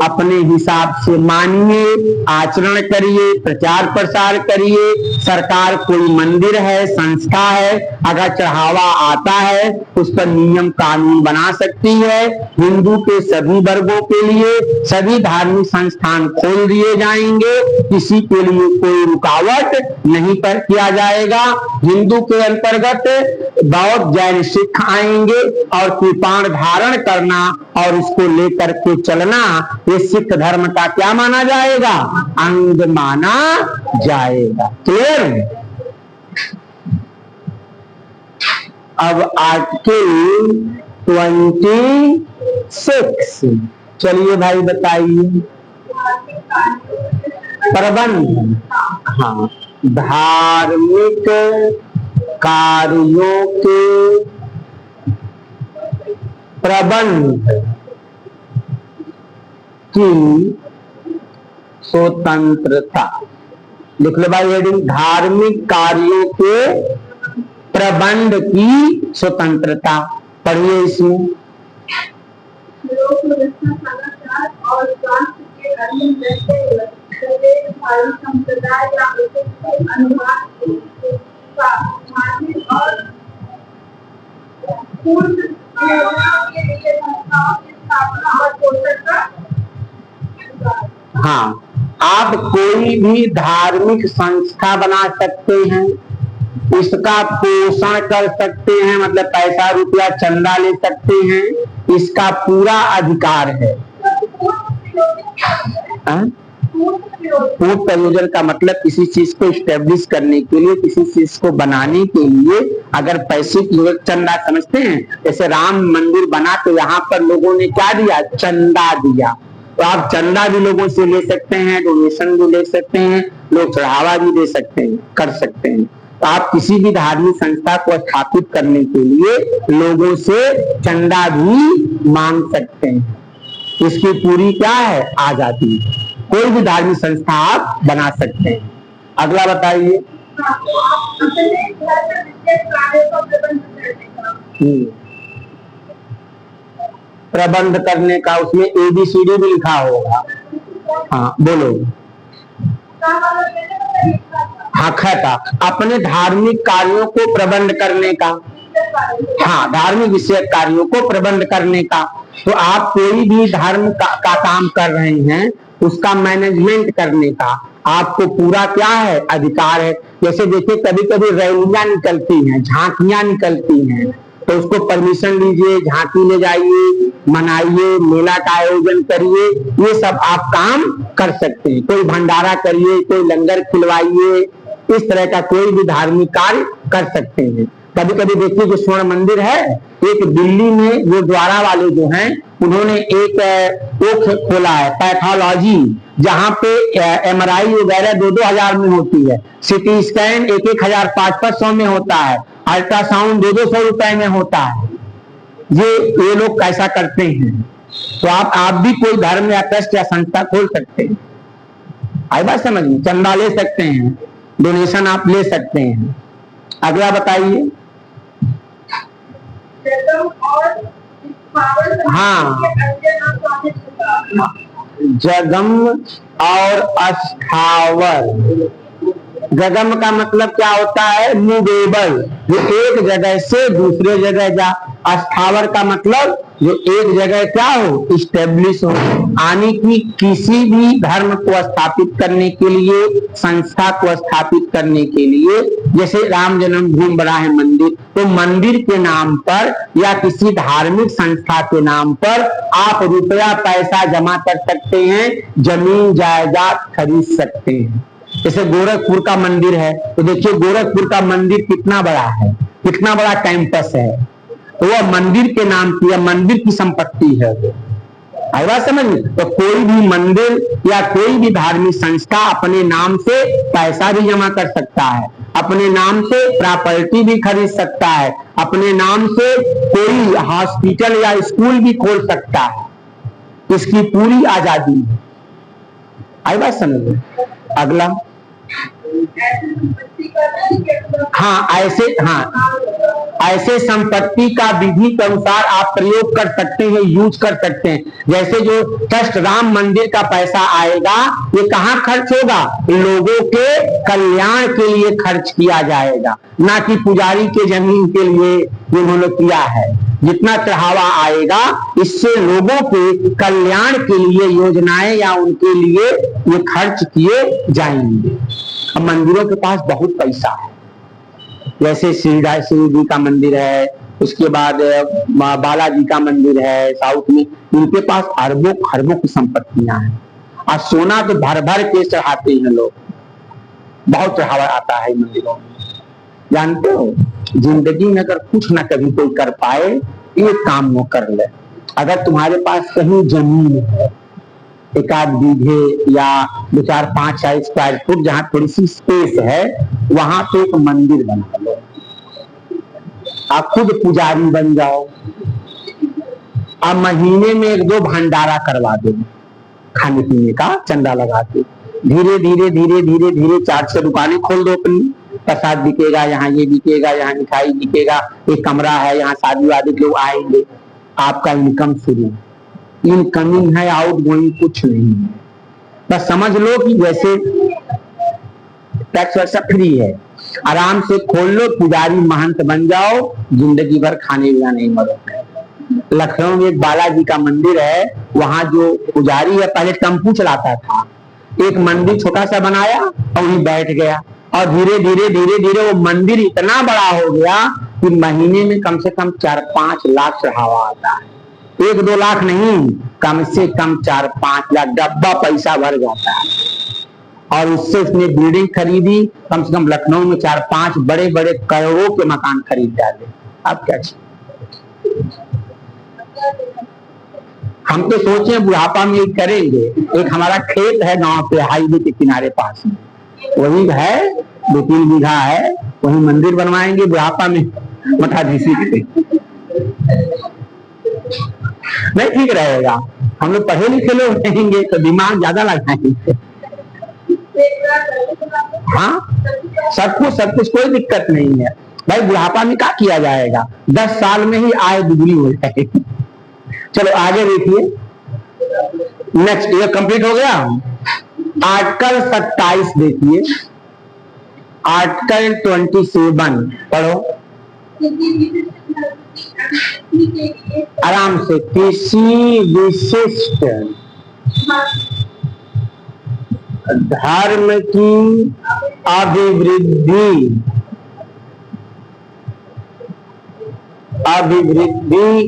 Speaker 1: अपने हिसाब से मानिए, आचरण करिए, प्रचार प्रसार करिए। सरकार कोई मंदिर है, संस्था है, अगर चढ़ावा आता है उस पर नियम कानून बना सकती है। हिंदू के सभी वर्गों के लिए सभी धार्मिक संस्थान खोल दिए जाएंगे, किसी के लिए कोई रुकावट नहीं पर किया जाएगा। हिंदू के अंतर्गत बौद्ध, जैन, सिख आएंगे और कृपाण धारण करना और इसको लेकर के चलना ये सिख धर्म का क्या माना जाएगा, अंग माना जाएगा। क्लियर। अब आर्टिकल 26 चलिए भाई बताइए। प्रबंध, हाँ, धार्मिक कार्यों के प्रबंध की स्वतंत्रता। लिख लो भाई हेडिंग, धार्मिक कार्यों के प्रबंध की स्वतंत्रता। पढ़िए इसमें।
Speaker 2: लोक व्यवस्था, सदाचार और स्वास्थ्य के अधीन रहते हुए प्रत्येक धार्मिक संप्रदाय या उसके अनुवाद का मानसिक और पूर्ण योजना के लिए संस्थाओं की स्थापना और पोषण का अधिकार।
Speaker 1: हाँ, आप कोई भी धार्मिक संस्था बना सकते हैं, इसका पोषण कर सकते हैं, मतलब पैसा रुपया चंदा ले सकते हैं, इसका पूरा अधिकार है। पूर्ण प्रयोजन का मतलब किसी चीज को स्टेब्लिश करने के लिए, किसी चीज को बनाने के लिए अगर पैसे की जरूरत, चंदा समझते हैं, जैसे राम मंदिर बना तो यहाँ पर लोगों ने क्या दिया, चंदा दिया। तो आप चंदा भी लोगों से ले सकते हैं, डोनेशन भी ले सकते हैं, लोग चढ़ावा भी दे सकते हैं, कर सकते हैं। तो आप किसी भी धार्मिक संस्था को स्थापित करने के लिए लोगों से चंदा भी मांग सकते हैं। इसकी पूरी क्या है, आजादी। कोई भी धार्मिक संस्था आप बना सकते हैं। अगला बताइए। प्रबंध करने का, उसमें ABCD भी लिखा होगा। हाँ बोलो। हाँ, खाता अपने धार्मिक कार्यों को प्रबंध करने का। हाँ, धार्मिक विषयक कार्यों को प्रबंध करने का। तो आप कोई भी धर्म का काम कर रहे हैं, उसका मैनेजमेंट करने का आपको पूरा क्या है, अधिकार है। जैसे देखिए कभी कभी रैलियां निकलती हैं, झांकियां निकलती हैं, तो उसको परमिशन लीजिए, झांकी ले जाइए, मनाइए, मेला का आयोजन करिए, ये सब आप काम कर सकते हैं। कोई भंडारा करिए, कोई लंगर खिलवाइए, इस तरह का कोई भी धार्मिक कार्य कर सकते हैं। कभी कभी देखिए जो स्वर्ण मंदिर है, एक दिल्ली में जो द्वारा वाले जो हैं, उन्होंने एक वो खोला है पैथोलॉजी, जहां पे MRI वगैरह 2-2 हजार में होती है, सीटी स्कैन 1-1 हजार 500 में होता है, अल्ट्रासाउंड 200 रुपए में होता है। ये लोग कैसा करते हैं। तो आप भी कोई धर्म या ट्रस्ट या संस्था खोल सकते हैं। आई बात समझ में, चंदा ले सकते हैं, डोनेशन आप ले सकते हैं। अगला बताइए। हाँ, जगम और अस्थावर। जगम का मतलब क्या होता है, मूवेबल, जो एक जगह से दूसरे जगह जा। अस्थावर का मतलब जो एक जगह क्या हो, स्टेब्लिश हो। यानी कि किसी भी धर्म को स्थापित करने के लिए, संस्था को स्थापित करने के लिए, जैसे राम जन्मभूमि बना है मंदिर, तो मंदिर के नाम पर या किसी धार्मिक संस्था के नाम पर आप रुपया पैसा जमा कर सकते हैं, जमीन जायदाद खरीद सकते हैं। जैसे गोरखपुर का मंदिर है, तो देखिए गोरखपुर का मंदिर कितना बड़ा है, कितना बड़ा कैंपस है, तो वह मंदिर के नाम की या मंदिर की संपत्ति है। आई बात समझ में। तो कोई भी मंदिर या कोई भी धार्मिक संस्था अपने नाम से पैसा भी जमा कर सकता है, अपने नाम से प्रॉपर्टी भी खरीद सकता है, अपने नाम से कोई हॉस्पिटल या स्कूल भी खोल सकता है। इसकी पूरी आजादी है। आई बात समझ में। अगला। हाँ, ऐसे संपत्ति का विधि के अनुसार आप प्रयोग कर सकते हैं, यूज कर सकते हैं। जैसे जो ट्रस्ट राम मंदिर का पैसा आएगा, ये कहाँ खर्च होगा, लोगों के कल्याण के लिए खर्च किया जाएगा, ना कि पुजारी के जमीन के लिए जिन्होंने किया है। जितना चढ़ावा आएगा, इससे लोगों के कल्याण के लिए योजनाएं या उनके लिए ये खर्च किए जाएंगे। अब मंदिरों के पास बहुत पैसा है, जैसे शिव जी का मंदिर है, उसके बाद बालाजी का मंदिर है साउथ में, इनके पास अरबों खरबों की संपत्तियां हैं। और सोना तो भर भर के चढ़ाते हैं लोग, बहुत चढ़ावा आता है मंदिरों में। जानते हो, जिंदगी में अगर कुछ ना कभी कोई कर पाए, एक काम वो कर ले। अगर तुम्हारे पास कहीं जमीन है, एक आध बीघे या 2-4-5 स्क्वायर फुट जहां थोड़ी सी स्पेस है, वहां पे एक मंदिर बना लो। आप खुद पुजारी बन जाओ। आप महीने में 1-2 भंडारा करवा दो, खाने पीने का चंदा लगा के। धीरे धीरे धीरे धीरे धीरे 4-6 दुकानें खोल दो अपनी। प्रसाद बिकेगा, यहाँ ये बिकेगा, यहाँ मिठाई बिकेगा, एक कमरा है, यहाँ शादी वादी लोग आएंगे। आपका इनकम शुरू। इनकमिंग है, आउट गोइंग कुछ नहीं है। बस समझ लो कि जैसे टैक्स वैसा फ्री है, आराम से खोल लो, पुजारी महंत बन जाओ, जिंदगी भर खाने बिना नहीं मरोगे। लखनऊ में एक बालाजी का मंदिर है, वहां जो पुजारी है पहले टेम्पू चलाता था, एक मंदिर छोटा सा बनाया और वहीं बैठ गया, और धीरे धीरे धीरे धीरे वो मंदिर इतना बड़ा हो गया कि महीने में कम से कम 4-5 लाख चढ़ावा आता है। 1-2 लाख नहीं, कम से कम 4-5 लाख डब्बा पैसा भर जाता है। और उससे उसने बिल्डिंग खरीदी, कम से कम लखनऊ में 4-5 बड़े बड़े करोड़ों के मकान खरीद डाले। आप क्या हम तो सोचे बुढ़ापा में करेंगे। एक हमारा खेत है गांव पे, हाईवे के किनारे पास में, वही है 2-3 बीघा है, वही मंदिर बनवाएंगे बुढ़ापा में मठाधीशी के। नहीं ठीक रहेगा, हम लोग पढ़े लिखे लोग रहेंगे तो दिमाग ज्यादा लगाएंगे। हाँ, सब कुछ कोई दिक्कत नहीं है भाई। बुढ़ापा में क्या किया जाएगा, 10 साल में ही आय दुगनी हो जाएगी। चलो आगे देखिए, नेक्स्ट ये कंप्लीट हो गया। आर्टिकल 27 देखिए, आर्टिकल 27 पढ़ो आराम से। किसी विशिष्ट धर्म की अभिवृद्धि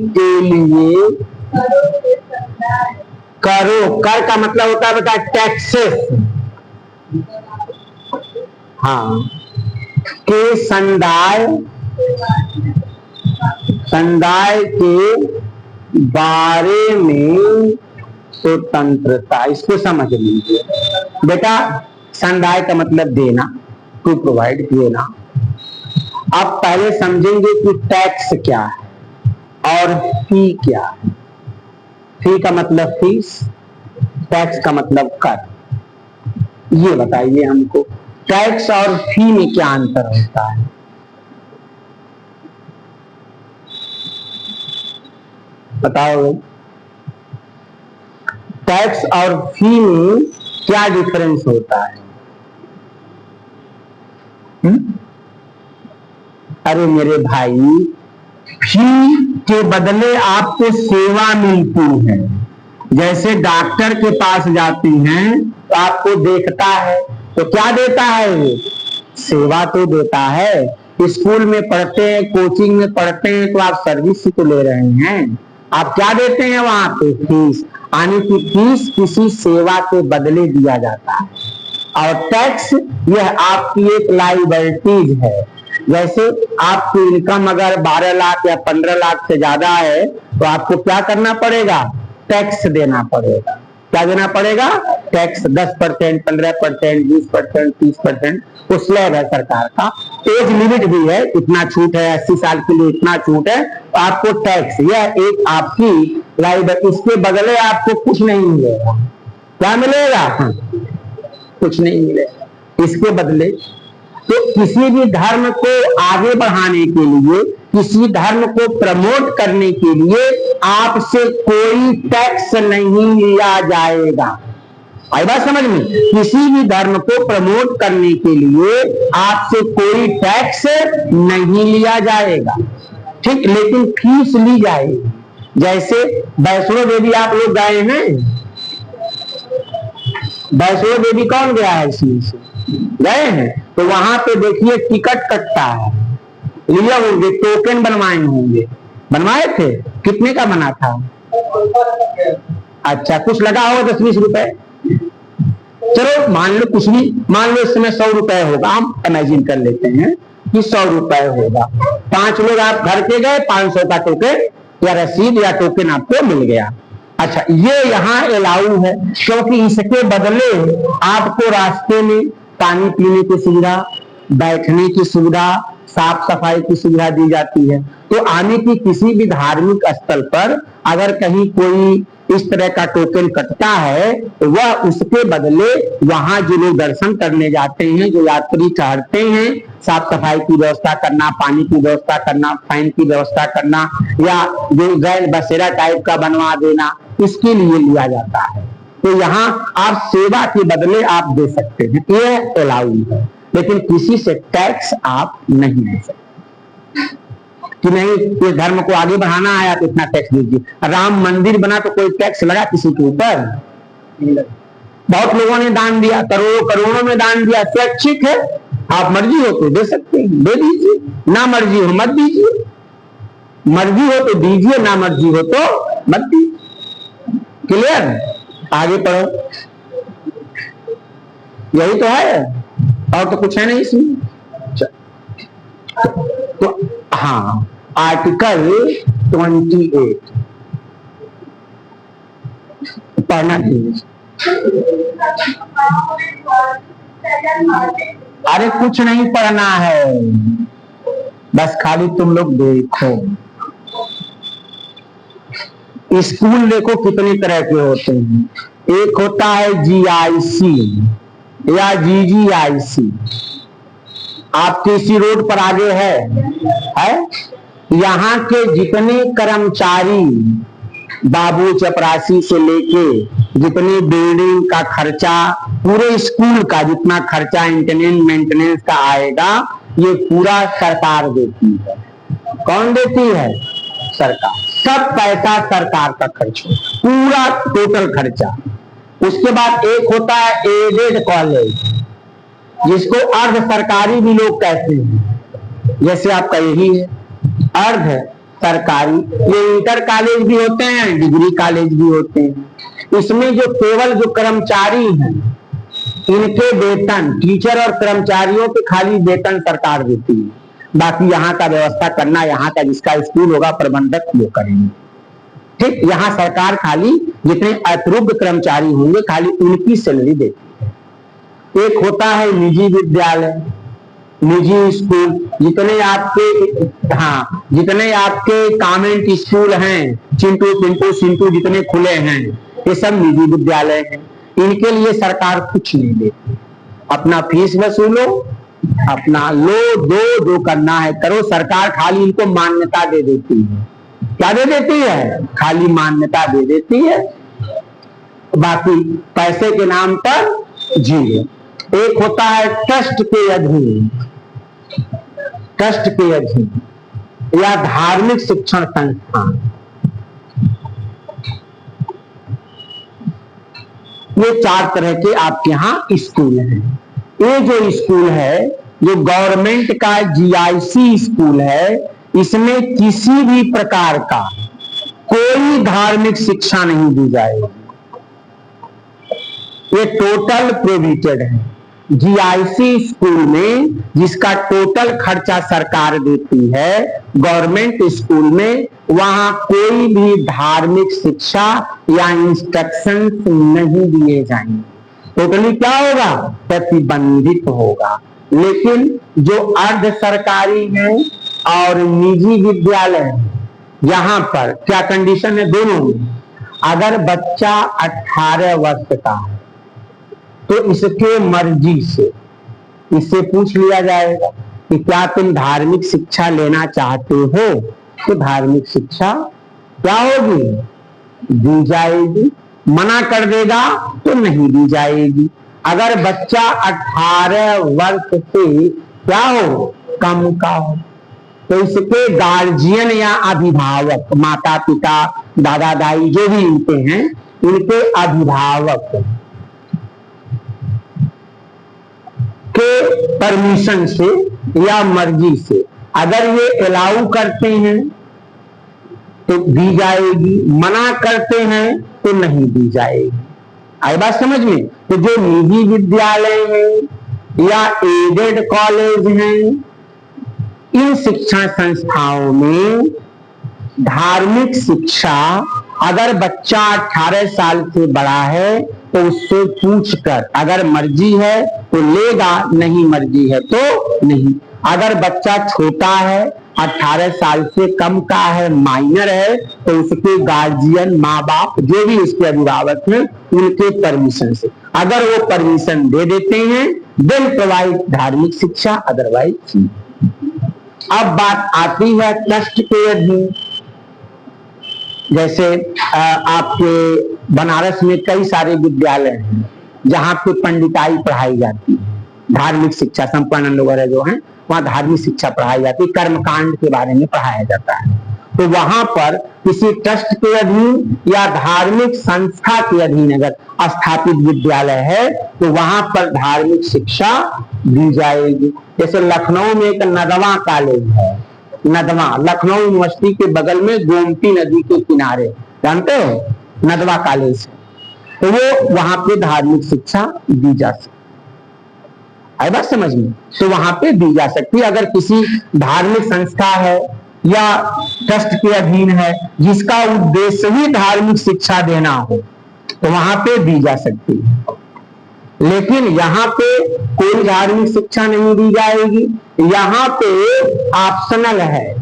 Speaker 1: के लिए करो, कर का मतलब होता है बेटा टैक्सेस, हाँ, के संदाय के बारे में स्वतंत्रता। इसको समझ लीजिए बेटा, संदाय का मतलब देना, टू प्रोवाइड, देना। अब पहले समझेंगे कि टैक्स क्या है और फी क्या है। फी का मतलब फीस, टैक्स का मतलब कर। ये बताइए हमको, टैक्स और फी में क्या अंतर होता है? बताओ, टैक्स और फी में क्या डिफरेंस होता है? अरे मेरे भाई, फी के बदले आपको सेवा मिलती है। जैसे डॉक्टर के पास जाती हैं तो आपको देखता है तो क्या देता है वो? सेवा तो देता है। स्कूल में पढ़ते हैं, कोचिंग में पढ़ते हैं तो आप सर्विस तो ले रहे हैं। आप क्या देते हैं वहां पे? फीस। यानी कि फीस किसी सेवा के बदले दिया जाता है। और टैक्स यह आपकी एक लायबिलिटीज है। जैसे आपकी इनकम अगर 12 लाख या 15 लाख से ज्यादा है तो आपको क्या करना पड़ेगा? टैक्स देना पड़ेगा। क्या देना पड़ेगा? टैक्स 10%, 15%, 20%, 30%। वो स्लैब है सरकार का। एज लिमिट भी है, इतना छूट है, 80 साल के लिए इतना छूट है, तो आपको टैक्स, यह एक आपकी लायबिलिटी। इसके बदले आपको कुछ नहीं मिलेगा। क्या मिलेगा? कुछ नहीं मिलेगा इसके बदले। तो किसी भी धर्म को आगे बढ़ाने के लिए, किसी धर्म को प्रमोट करने के लिए आपसे कोई टैक्स नहीं लिया जाएगा। आई बात समझ में? किसी भी धर्म को प्रमोट करने के लिए आपसे कोई टैक्स नहीं लिया जाएगा, ठीक, लेकिन फीस ली जाएगी। जैसे वैष्णो देवी आप लोग गए हैं, वैष्णो देवी कौन गया है इसमें से? गए हैं। तो वहां पे देखिए टिकट कटता है, लिए होंगे, टोकन बनवाए होंगे। बनवाए थे? कितने का बना था? अच्छा, कुछ लगा होगा 10-20 रुपए। चलो मान लो कुछ भी, मान लो इस समय 100 रुपए होगा, हम इमेजिन कर लेते हैं कि 100 रुपए होगा। 5 लोग आप घर के गए, 500 का टोकन या रसीद या टोकन आपको मिल गया। अच्छा, ये यहाँ अलाउ है क्योंकि इसके बदले आपको रास्ते में पानी पीने की सुविधा, बैठने की सुविधा, साफ सफाई की सुविधा दी जाती है। तो आने की किसी भी धार्मिक स्थल पर अगर कहीं कोई इस तरह का टोकन कटता है तो वह उसके बदले वहां जो लोग दर्शन करने जाते हैं, जो यात्री ठहरते हैं, साफ सफाई की व्यवस्था करना, पानी की व्यवस्था करना, फैन की व्यवस्था करना या जो गैर बसेरा टाइप का बनवा देना, इसके लिए लिया जाता है। तो यहाँ आप सेवा के बदले आप दे सकते हैं, ये अलाउ है, लेकिन किसी से टैक्स आप नहीं ले सकते कि नहीं इस धर्म को आगे बढ़ाना है आप इतना टैक्स दीजिए। राम मंदिर बना तो कोई टैक्स लगा किसी के ऊपर? बहुत लोगों ने दान दिया, करोड़ों करोड़ों में दान दिया, स्वैच्छिक है, आप मर्जी हो तो दे सकते हैं, दे दीजिए, ना मर्जी हो मत दीजिए, मर्जी हो तो दीजिए, ना मर्जी हो तो मत दीजिए। क्लियर? आगे पढ़ो, यही तो है और तो कुछ है नहीं इसमें। तो हाँ, आर्टिकल 28 पढ़ना चाहिए। अरे कुछ नहीं पढ़ना है, बस खाली तुम लोग देखो। स्कूल देखो कितने तरह के होते हैं। एक होता है GIC या GGIC, आपके इसी रोड पर आगे है? यहाँ के जितने कर्मचारी बाबू चपरासी से लेके जितने बिल्डिंग का खर्चा, पूरे स्कूल का जितना खर्चा इंटरनेट मेंटेनेंस का आएगा, ये पूरा सरकार देती है। कौन देती है? सरकार। सब पैसा सरकार का खर्च हो, पूरा टोटल खर्चा। उसके बाद एक होता है एडेड कॉलेज, जिसको अर्ध सरकारी भी लोग कहते हैं, जैसे आपका यही है अर्ध सरकारी। ये इंटर कॉलेज भी होते हैं, डिग्री कॉलेज भी होते हैं। इसमें जो केवल जो कर्मचारी हैं, इनके वेतन, टीचर और कर्मचारियों के खाली वेतन सरकार देती है, बाकी यहाँ का व्यवस्था करना, यहाँ का जिसका स्कूल होगा प्रबंधक वो करेंगे। ठीक, यहाँ सरकार खाली जितने अप्रूव्ड कर्मचारी होंगे खाली उनकी सैलरी देती है। एक होता है निजी विद्यालय, निजी स्कूल, जितने आपके कॉन्वेंट स्कूल हैं, चिंटू पिंटू सिंटू जितने खुले हैं, ये सब निजी विद्यालय हैं। इनके लिए सरकार कुछ नहीं देती, अपना फीस वसूलो, अपना लो दो, जो करना है करो। सरकार खाली इनको मान्यता दे देती है। क्या दे देती है? खाली मान्यता दे देती है, बाकी पैसे के नाम पर जीरो। एक होता है ट्रस्ट के अधीन, ट्रस्ट के अधीन या धार्मिक शिक्षण संस्थान। ये 4 तरह के आपके यहाँ स्कूल हैं। ये जो स्कूल है, जो गवर्नमेंट का GIC स्कूल है, इसमें किसी भी प्रकार का कोई धार्मिक शिक्षा नहीं दी जाएगी, ये टोटल प्रोहिबिटेड है। GIC स्कूल में जिसका टोटल खर्चा सरकार देती है, गवर्नमेंट स्कूल में वहां कोई भी धार्मिक शिक्षा या इंस्ट्रक्शन नहीं दिए जाएंगे। टोटली क्या होगा? प्रतिबंधित होगा। लेकिन जो अर्ध सरकारी है और निजी विद्यालय, यहाँ पर क्या कंडीशन है? दोनों में अगर बच्चा 18 वर्ष का है तो इसके मर्जी से इससे पूछ लिया जाएगा कि क्या तुम धार्मिक शिक्षा लेना चाहते हो, तो धार्मिक शिक्षा क्या होगी? दी जाएगी। मना कर देगा तो नहीं दी जाएगी। अगर बच्चा 18 वर्ष से क्या हो? कम का हो, तो इसके गार्जियन या अभिभावक, माता पिता दादा दाई जो भी इनके हैं, इनके अभिभावक के परमिशन से या मर्जी से अगर ये अलाउ करते हैं तो दी जाएगी, मना करते हैं तो नहीं दी जाएगी। आई बात समझ में? तो जो निजी विद्यालय हैं या एडेड कॉलेज हैं, इन शिक्षण संस्थाओं में धार्मिक शिक्षा अगर बच्चा 18 साल से बड़ा है तो उससे पूछकर, अगर मर्जी है तो लेगा, नहीं मर्जी है तो नहीं। अगर बच्चा छोटा है, 18 साल से कम का है, माइनर है, तो उसके गार्जियन, माँ बाप, जो भी उसके अभिभावक हैं, उनके परमिशन से, अगर वो परमिशन दे देते हैं, देन प्रोवाइड धार्मिक शिक्षा, अदरवाइज। अब बात आती है ट्रस्ट के अधीन। जैसे आपके बनारस में कई सारे विद्यालय हैं जहाँ पे पंडिताई पढ़ाई जाती है, धार्मिक शिक्षा, संपानंद वगैरह जो हैं वहाँ धार्मिक शिक्षा पढ़ाई जाती है, कर्मकांड के बारे में पढ़ाया जाता है। तो वहां पर किसी ट्रस्ट के अधीन या धार्मिक संस्था के अधीन अगर स्थापित विद्यालय है तो वहां पर धार्मिक शिक्षा दी जाएगी। जैसे लखनऊ में एक नदवा कॉलेज है, नदवा, लखनऊ यूनिवर्सिटी के बगल में गोमती नदी के किनारे, जानते हो नदवा कॉलेज, तो वो वहां पे धार्मिक शिक्षा दी जा सकती है, बात समझ में, तो वहां पे दी जा सकती है। अगर किसी धार्मिक संस्था है या ट्रस्ट के अधीन है जिसका उद्देश्य ही धार्मिक शिक्षा देना हो तो वहां पे दी जा सकती है। लेकिन यहाँ पे कोई धार्मिक शिक्षा नहीं दी जाएगी, यहाँ पे ऑप्शनल है,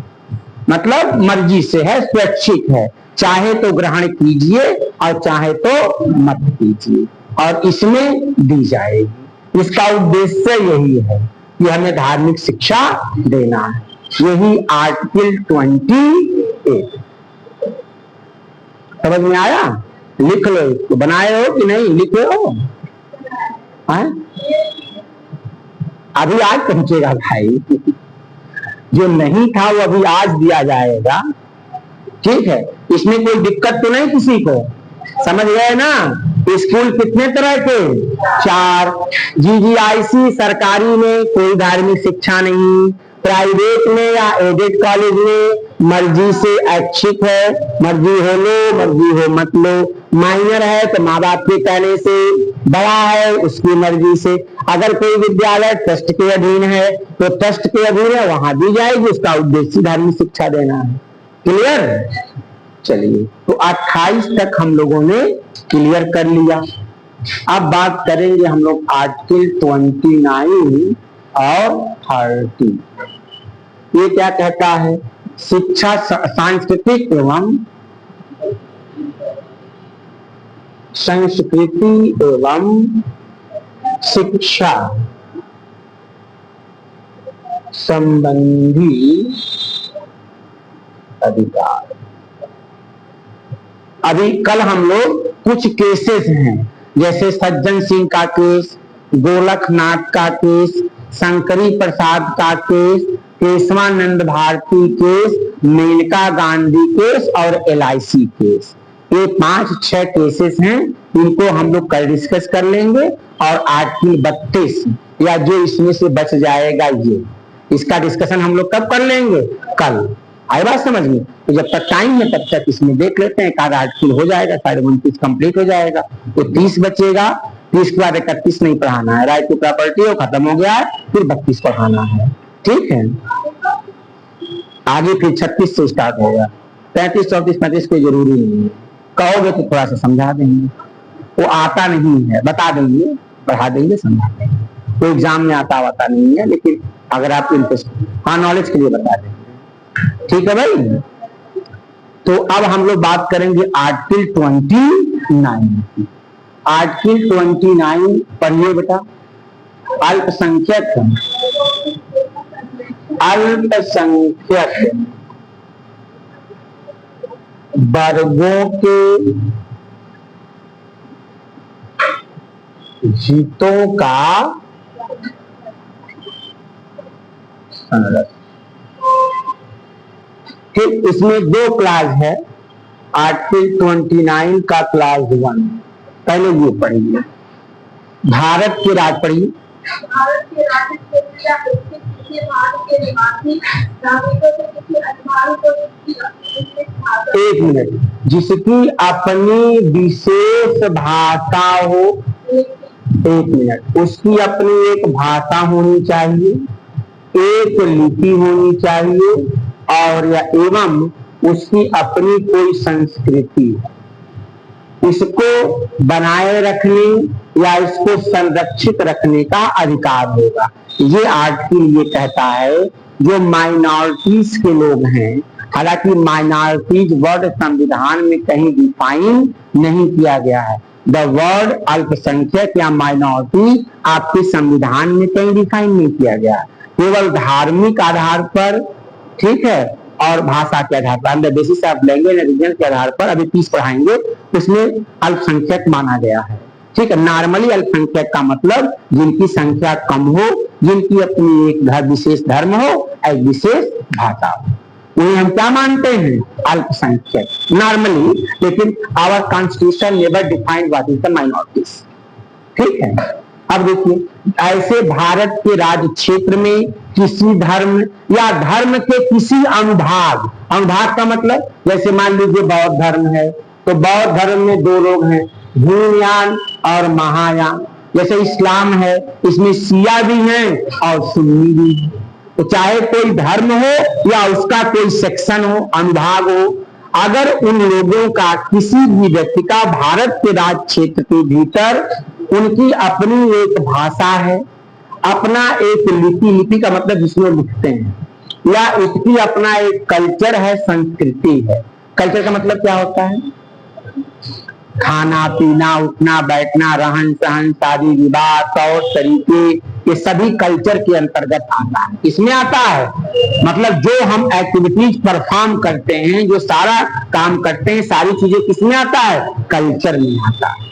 Speaker 1: मतलब मर्जी से है, स्वैच्छिक है, चाहे तो ग्रहण कीजिए और चाहे तो मत कीजिए, और इसमें दी जाएगी। इसका उद्देश्य यही है कि हमें धार्मिक शिक्षा देना है, यही आर्टिकल 28। समझ में आया? लिख लो इसको, बनाए हो कि नहीं, लिखे हो? अभी आज पहुंचेगा भाई, जो नहीं था वो अभी आज दिया जाएगा, ठीक है? इसमें कोई दिक्कत तो नहीं किसी को, समझ गए ना? स्कूल कितने तरह के? 4। GGIC सरकारी में कोई धार्मिक शिक्षा नहीं, प्राइवेट में या एडेड कॉलेज में मर्जी से ऐच्छिक है, मर्जी हो लो, मर्जी हो मत लो, माइनर है तो माँ बाप के कहने से, बड़ा है उसकी मर्जी से। अगर कोई विद्यालय ट्रस्ट के अधीन है तो ट्रस्ट के अधीन है, वहां दी जाएगी, उसका उद्देश्य धार्मिक शिक्षा देना है। क्लियर? चलिए, तो 28 तक हम लोगों ने क्लियर कर लिया। अब बात करेंगे हम लोग आर्टिकल 29 और 30। ये क्या कहता है? शिक्षा, सांस्कृतिक एवं संस्कृति एवं शिक्षा संबंधी अधिकार। अभी कल हम लोग कुछ केसेस हैं, जैसे सज्जन सिंह का केस, गोलकनाथ का केस, शंकरी प्रसाद का case, Keshavananda Bharati case, Maneka Gandhi case और LIC केस, ये 5-6 केसेस हैं। इनको हम लोग कल डिस्कस कर लेंगे। और आर्टिकल 32 या जो इसमें से बच जाएगा ये, इसका डिस्कशन हम लोग कब कर लेंगे? कल। आई बात समझ में? तो जब तक टाइम है तब तक इसमें देख लेते हैं, एक आधा आर्टिकल हो जाएगा, शायद 29 कंप्लीट हो जाएगा, तो 30 बचेगा। 30 के बाद 31 नहीं पढ़ाना है, राइट टू प्रॉपर्टी हो खत्म हो गया है, फिर 32 पढ़ाना है, ठीक है? आगे फिर 36 से स्टार्ट होगा, 33, 34, 35 कोई जरूरी नहीं है, कहोगे तो थोड़ा सा समझा देंगे, वो आता नहीं है बता देंगे, पढ़ा देंगे, समझा देंगे, कोई एग्जाम में आता नहीं है, लेकिन अगर आपको इंटरेस्ट, हाँ नॉलेज के लिए बता देंगे, ठीक है भाई? तो अब हम लोग बात करेंगे आर्टिकल 29 की। आर्टिकल 29 पढ़िए बेटा। अल्पसंख्यक वर्गों के हितों का संरक्षण। ठीक, इसमें 2 क्लास है। आर्टिकल 29 का क्लास 1 पहले ये पढ़िए। भारत के राज पढ़िए।
Speaker 2: भारत के राज्य या किसी भारत के निवासी नागरिकों से किसी अधिकारी को
Speaker 1: एक मिनट, जिसकी अपनी विशेष भाषा हो, 1 मिनट, उसकी अपनी एक भाषा होनी चाहिए, एक लिपि होनी चाहिए, और या एवं उसकी अपनी कोई संस्कृति है, इसको बनाए रखने या इसको संरक्षित रखने का अधिकार होगा। ये आर्टिकल ये कहता है जो माइनॉरिटीज के लोग हैं, हालांकि माइनॉरिटीज वर्ड संविधान में कहीं डिफाइन नहीं किया गया है। द वर्ड अल्पसंख्यक या माइनॉरिटी आपके संविधान में कहीं डिफाइन नहीं किया गया, केवल धार्मिक आधार पर, ठीक है, और भाषा के आधार पर, the basis of language and region के आधार पर, अभी 30 पढ़ाएंगे, उसमें अल्पसंख्यक माना गया है। ठीक है, नॉर्मली अल्पसंख्यक का मतलब जिनकी संख्या कम हो, जिनकी अपनी एक विशेष धर्म हो, एक विशेष भाषा हो, वही हम क्या मानते हैं, अल्पसंख्यक नॉर्मली। लेकिन our constitution never defined what is the minorities. ठीक है, अब देखिए ऐसे भारत के राज्य क्षेत्र में किसी धर्म या धर्म के किसी अनुभाग, अनुभाग का मतलब जैसे मान लीजिए बौद्ध धर्म है, तो बौद्ध धर्म में दो लोग हैं, हीनयान और महायान। जैसे इस्लाम है, इसमें शिया भी हैं और सुन्नी भी हैं। तो चाहे कोई धर्म हो या उसका कोई सेक्शन हो, अनुभाग हो, अगर उन लोगों का किसी भी व्यक्ति का भारत के राज्य क्षेत्र के भीतर उनकी अपनी एक भाषा है, अपना एक लिपि, लिपि का मतलब जिसमें लिखते हैं, या उसकी अपना एक कल्चर है, संस्कृति है। कल्चर का मतलब क्या होता है, खाना पीना, उठना बैठना, रहन सहन, शादी विवाह, तौर तरीके, ये सभी कल्चर के अंतर्गत आता है। इसमें आता है मतलब जो हम एक्टिविटीज परफॉर्म करते हैं, जो सारा काम करते हैं, सारी चीजें किसमें आता है, कल्चर में आता है।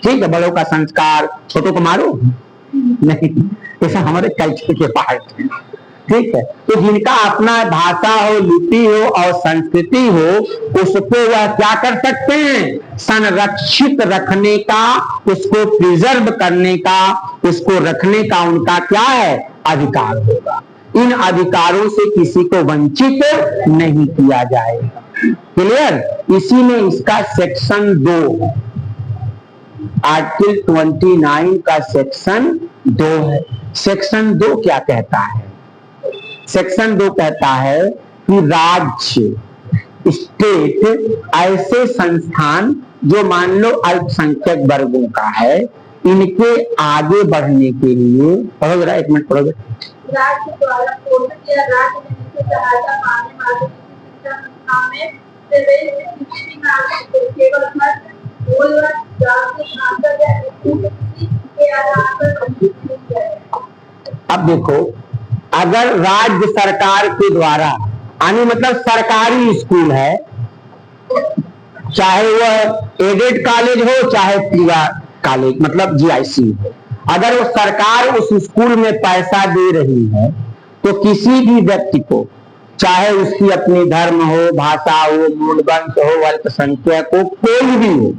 Speaker 1: ठीक है, बड़ों का संस्कार, छोटों को मारो नहीं, ऐसा हमारे कल्चर के पार्ट है। ठीक है, तो जिनका अपना भाषा हो, लिपि हो और संस्कृति हो, उसको वह क्या कर सकते हैं, संरक्षित रखने का, उसको प्रिजर्व करने का, उसको रखने का उनका क्या है, अधिकार होगा। इन अधिकारों से किसी को वंचित नहीं किया जाएगा। क्लियर, इसी में इसका सेक्शन 2, आर्टिकल 29 का सेक्शन 2 है। सेक्शन 2 क्या कहता है, सेक्शन 2 कहता है कि राज्य, स्टेट, ऐसे संस्थान जो मान लो अल्पसंख्यक वर्गों का है, इनके आगे बढ़ने के लिए, पढ़ो जरा, एक मिनट पढ़ोगे।
Speaker 2: राज्य द्वारा पोषित या राज्य में सहायता पाने वाले शिक्षा संस्था में प्रवेश में किसी भी नागरिक को केवल धर्म, मूल, जाति, भाषा या किसी के आधार पर वंचित नहीं किया जाएगा।
Speaker 1: अब देखो, अगर राज्य सरकार के द्वारा, यानी मतलब सरकारी स्कूल है, चाहे वह एडेड कॉलेज हो चाहे प्रिया कॉलेज, मतलब जीआईसी हो, अगर वो सरकार उस स्कूल में पैसा दे रही है, तो किसी भी व्यक्ति को, चाहे उसकी अपनी धर्म हो, भाषा हो, मूल वंश हो, अल्पसंख्यक हो, कोई भी हो,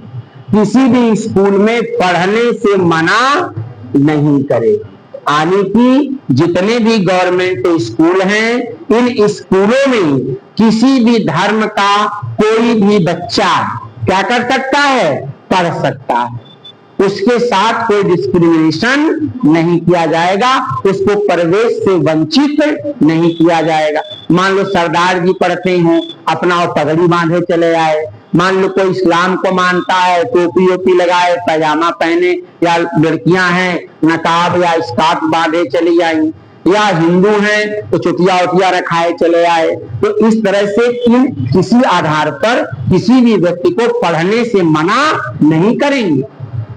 Speaker 1: किसी भी स्कूल में पढ़ने से मना नहीं करेगा। यानी कि जितने भी गवर्नमेंट स्कूल हैं, इन स्कूलों में किसी भी धर्म का कोई भी बच्चा क्या कर सकता है, पढ़ सकता है। उसके साथ कोई डिस्क्रिमिनेशन नहीं किया जाएगा, उसको प्रवेश से वंचित नहीं किया जाएगा। मान लो सरदार जी पढ़ते हैं, अपना वो पगड़ी बांधे चले आए, मान लो कोई इस्लाम को मानता है, टोपी ओपी लगाए, पैजामा पहने, या लड़कियां हैं नकाब या स्कार्फ बांधे चली आई, या हिंदू हैं तो चुटिया उटिया रखाए चले आए। तो इस तरह से इन किसी आधार पर किसी भी व्यक्ति को पढ़ने से मना नहीं करेंगे,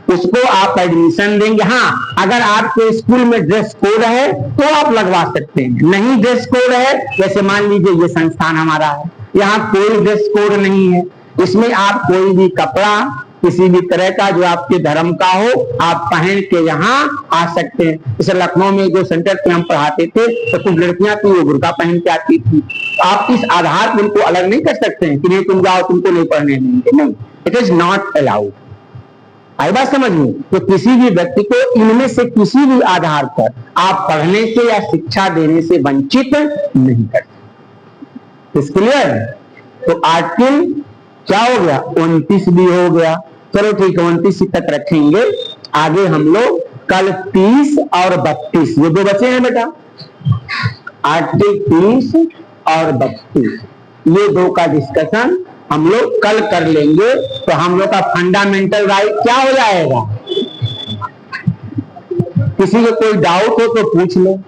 Speaker 1: उसको आप एडमिशन देंगे। हाँ, अगर आपके स्कूल में ड्रेस कोड है तो आप लगवा सकते हैं, नहीं ड्रेस कोड है, जैसे मान लीजिए ये संस्थान हमारा है, यहाँ कोई ड्रेस कोड नहीं है, इसमें आप कोई भी कपड़ा किसी भी तरह का जो आपके धर्म का हो, आप पहन के यहाँ आ सकते हैं। जैसे लखनऊ में जो सेंटर पे हम पढ़ाते थे, तो कुछ लड़कियां थी वो बुर्का पहन के आती थी। आप इस आधार पर उनको अलग नहीं कर सकते हैं कि नहीं तुम जाओ, तुमको नहीं पढ़ने देंगे, नहीं, इट इज नॉट अलाउड। आई बात समझ में? तो किसी भी व्यक्ति को इनमें से किसी भी आधार पर आप पढ़ने से या शिक्षा देने से वंचित नहीं कर सकते। क्लियर? तो आर्टिकल क्या हो गया, 29 भी हो गया। चलो ठीक है, 29 तक रखेंगे। आगे हम लोग कल 30 और 32, ये दो बचे हैं बेटा, आर्टिकल 30 और 32, ये दो का डिस्कशन हम लोग कल कर लेंगे, तो हम लोग का फंडामेंटल राइट क्या हो जाएगा। किसी को कोई डाउट हो तो पूछ लो।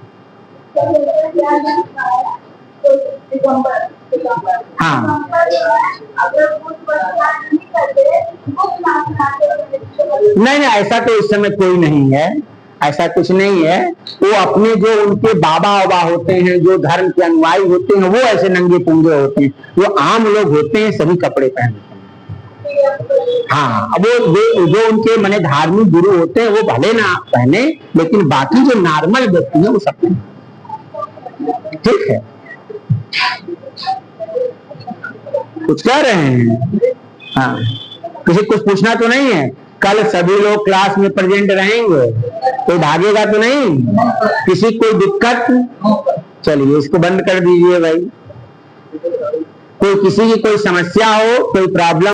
Speaker 1: हाँ, नहीं ऐसा तो इस समय कोई नहीं है, ऐसा कुछ नहीं है। वो अपने जो उनके बाबा वाबा होते हैं, जो धर्म के अनुयायी होते हैं, वो ऐसे नंगे पुंगे होते हैं। जो आम लोग होते हैं सभी कपड़े पहनते हैं। हाँ, अब वो जो उनके माने धार्मिक गुरु होते हैं वो भले ना पहने, लेकिन बाकी जो नॉर्मल व्यक्ति है वो सब पहने। ठीक है, कुछ कह रहे हैं? हाँ, किसी कुछ पूछना तो नहीं है? कल सभी लोग क्लास में प्रेजेंट रहेंगे, कोई भागेगा तो नहीं? किसी कोई दिक्कत? चलिए इसको बंद कर दीजिए भाई। कोई किसी की कोई समस्या हो, कोई प्रॉब्लम